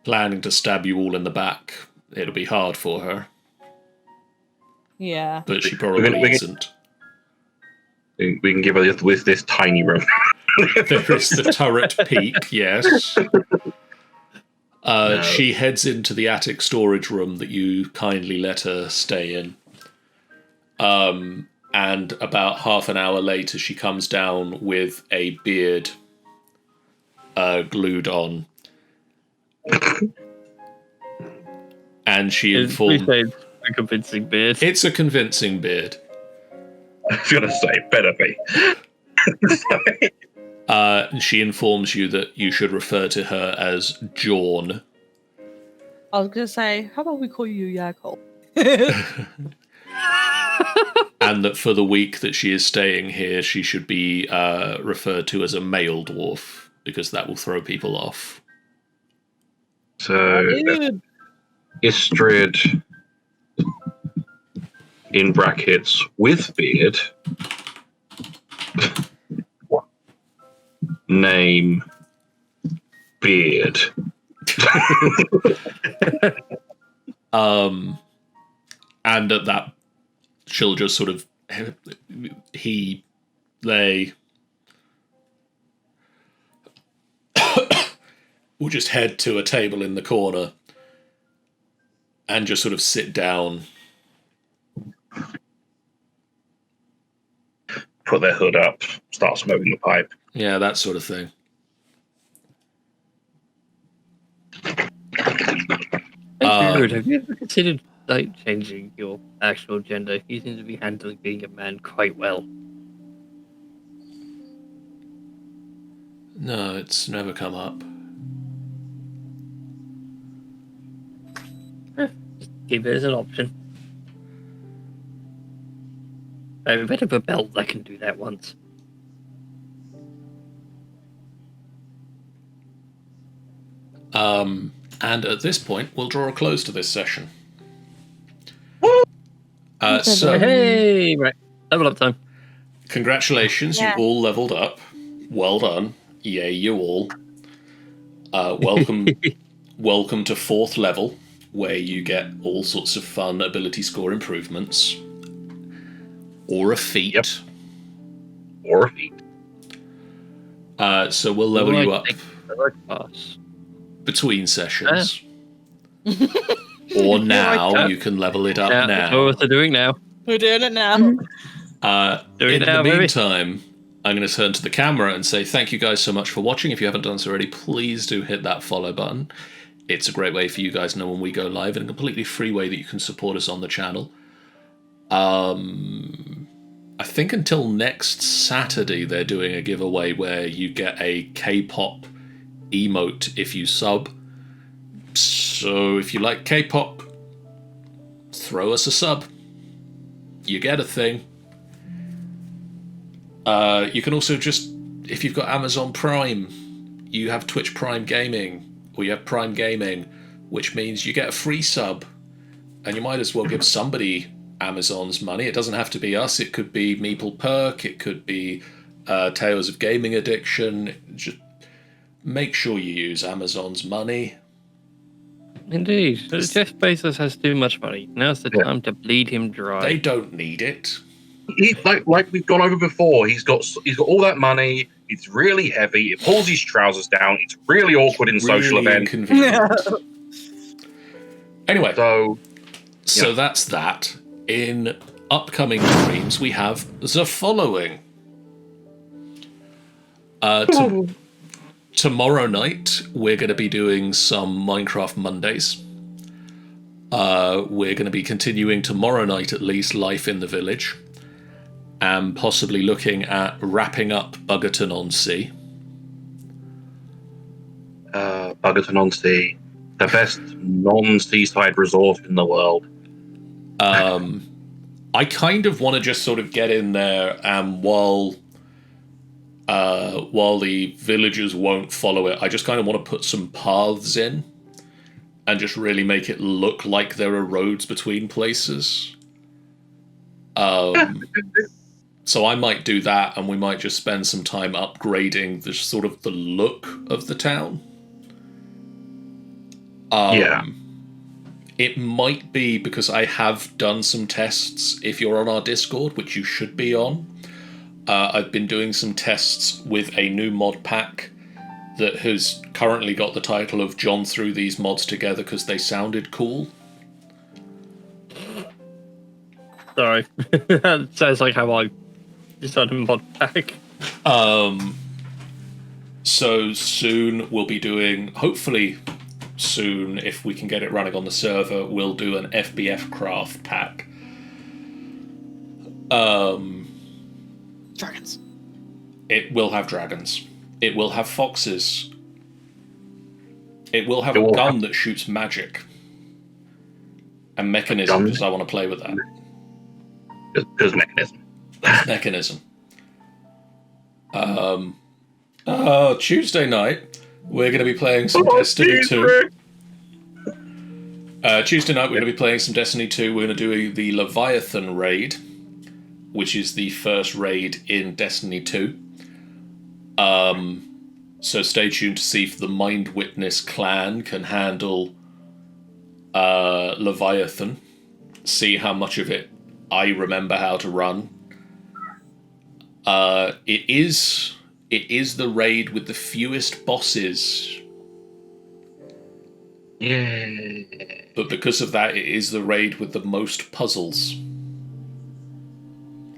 Speaker 1: planning to stab you all in the back, it'll be hard for her.
Speaker 2: Yeah.
Speaker 1: But she probably isn't.
Speaker 3: We can give her this tiny room.
Speaker 1: There is the turret peak, yes.
Speaker 3: No.
Speaker 1: She heads into the attic storage room that you kindly let her stay in. And about half an hour later, she comes down with a beard glued on. And she informed...
Speaker 4: It's a convincing beard.
Speaker 1: It's a convincing beard.
Speaker 3: I was going to say, better be.
Speaker 1: She informs you that you should refer to her as Jorn.
Speaker 2: I was gonna say, how about we call you Yakol?
Speaker 1: And that for the week that she is staying here, she should be referred to as a male dwarf, because that will throw people off.
Speaker 3: So, Istrid, in brackets, with beard, name, beard.
Speaker 1: And at that, she'll just sort of they will just head to a table in the corner and just sort of sit down.
Speaker 3: Put their hood up, start smoking the pipe.
Speaker 1: Yeah, that sort of thing.
Speaker 4: Dude, have you ever considered changing your actual gender? You seem to be handling being a man quite well.
Speaker 1: No, it's never come up.
Speaker 4: Just keep it as an option. I have a bit of a belt that can do that once.
Speaker 1: And at this point, we'll draw a close to this session. So,
Speaker 4: Hey, right. Level up time.
Speaker 1: congratulations,
Speaker 2: Yeah.
Speaker 1: you all leveled up. Well done. Yay, you all. Welcome to 4th level, where you get all sorts of fun ability score improvements. Or a feat.
Speaker 3: Yep. Or a feat.
Speaker 1: So we'll level you up
Speaker 4: Pass.
Speaker 1: between sessions. Or now, you can level it up
Speaker 4: Yeah,
Speaker 1: now.
Speaker 4: that's what they're doing now.
Speaker 2: We're doing it now.
Speaker 4: Doing
Speaker 1: In
Speaker 4: it now,
Speaker 1: the
Speaker 4: baby.
Speaker 1: meantime, I'm going to turn to the camera and say thank you guys so much for watching. If you haven't done so already, please do hit that follow button. It's a great way for you guys to know when we go live, and a completely free way that you can support us on the channel. I think until next Saturday they're doing a giveaway where you get a K-pop emote if you sub. So if you like K-pop, throw us a sub. You get a thing. You can also just, if you've got Amazon Prime, you have Twitch Prime Gaming, or you have Prime Gaming, which means you get a free sub, and you might as well give somebody Amazon's money. It doesn't have to be us. It could be Meeple Perk. It could be Tales of Gaming Addiction. Just make sure you use Amazon's money.
Speaker 4: Indeed. Jeff Bezos has too much money. Now's the time to bleed him dry.
Speaker 1: They don't need it.
Speaker 3: He, like we've gone over before, he's got all that money. It's really heavy. It pulls his trousers down. It's really awkward in social events.
Speaker 1: Inconvenient. Anyway,
Speaker 3: so
Speaker 1: that's that. In upcoming streams, we have the following. Tomorrow night, we're going to be doing some Minecraft Mondays. We're going to be continuing tomorrow night, at least, Life in the Village. And possibly looking at wrapping up Buggerton-on-Sea.
Speaker 3: Buggerton-on-Sea, the best non-seaside resort in the world.
Speaker 1: I kind of want to just sort of get in there, and while the villagers won't follow it, I just kind of want to put some paths in and just really make it look like there are roads between places. So I might do that, and we might just spend some time upgrading the sort of the look of the town. It might be because I have done some tests. If you're on our Discord, which you should be on, I've been doing some tests with a new mod pack that has currently got the title of John threw these mods together because they sounded cool.
Speaker 4: Sorry. That sounds like how I decided mod pack.
Speaker 1: So soon we'll be doing, hopefully soon, if we can get it running on the server, we'll do an FBF craft pack.
Speaker 2: Dragons.
Speaker 1: It will have dragons. It will have foxes. It will have a gun that shoots magic. And mechanism, because I want to play with that.
Speaker 3: Because mechanism.
Speaker 1: Mechanism. Tuesday night, we're going to be playing some Destiny 2. Tuesday night, we're going to be playing some Destiny 2. We're going to do the Leviathan raid, which is the first raid in Destiny 2. So stay tuned to see if the Mind Witness clan can handle Leviathan. See how much of it I remember how to run. It is the raid with the fewest bosses.
Speaker 3: Yeah.
Speaker 1: But because of that, it is the raid with the most puzzles.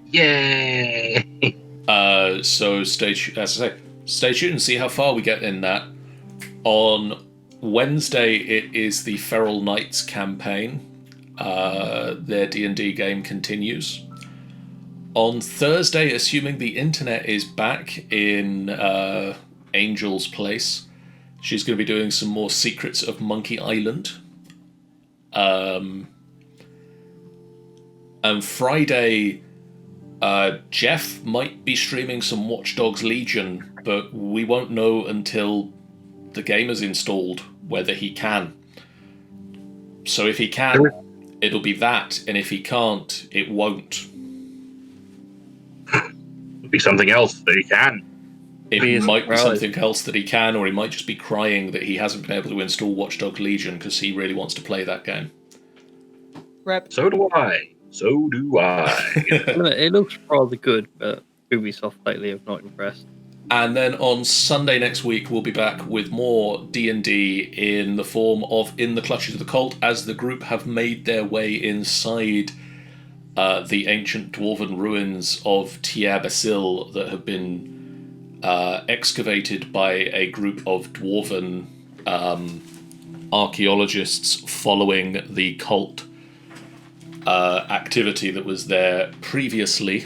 Speaker 3: Yay!
Speaker 1: So stay tuned and see how far we get in that. On Wednesday, it is the Feral Knights campaign. Their D&D game continues. On Thursday, assuming the internet is back in Angel's place, she's going to be doing some more Secrets of Monkey Island. And Friday, Jeff might be streaming some Watch Dogs Legion, but we won't know until the game is installed whether he can. So if he can, it'll be that, and if he can't, it won't.
Speaker 3: It'll be something else that he can.
Speaker 1: It might be something else that he can, or he might just be crying that he hasn't been able to install Watch Dogs Legion because he really wants to play that game.
Speaker 2: Rep.
Speaker 3: So do I.
Speaker 4: It looks rather good, but Ubisoft lately have not impressed.
Speaker 1: And then on Sunday next week, we'll be back with more D&D in the form of In the Clutches of the Cult, as the group have made their way inside the ancient dwarven ruins of Tia Basil that have been excavated by a group of dwarven archaeologists following the cult activity that was there previously.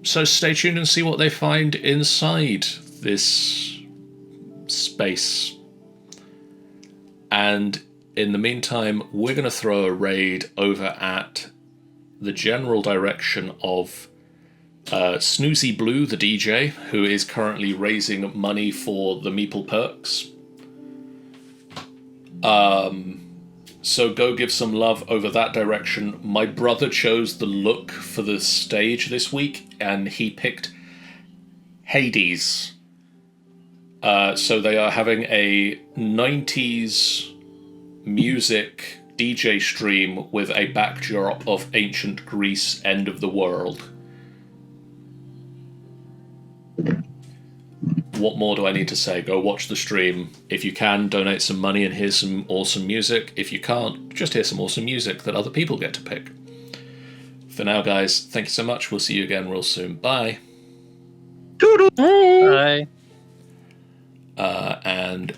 Speaker 1: So stay tuned and see what they find inside. this space. And in the meantime, we're going to throw a raid over at the general direction of Snoozy Blue, the DJ, who is currently raising money for the Meeple Perks. So go give some love over that direction. My brother chose the look for the stage this week, and he picked Hades. So they are having a 90s music DJ stream with a backdrop of ancient Greece, end of the world. What more do I need to say? Go watch the stream. If you can, donate some money and hear some awesome music. If you can't, just hear some awesome music that other people get to pick. For now, guys, thank you so much. We'll see you again real soon. Bye.
Speaker 5: Bye.
Speaker 4: Bye.
Speaker 1: And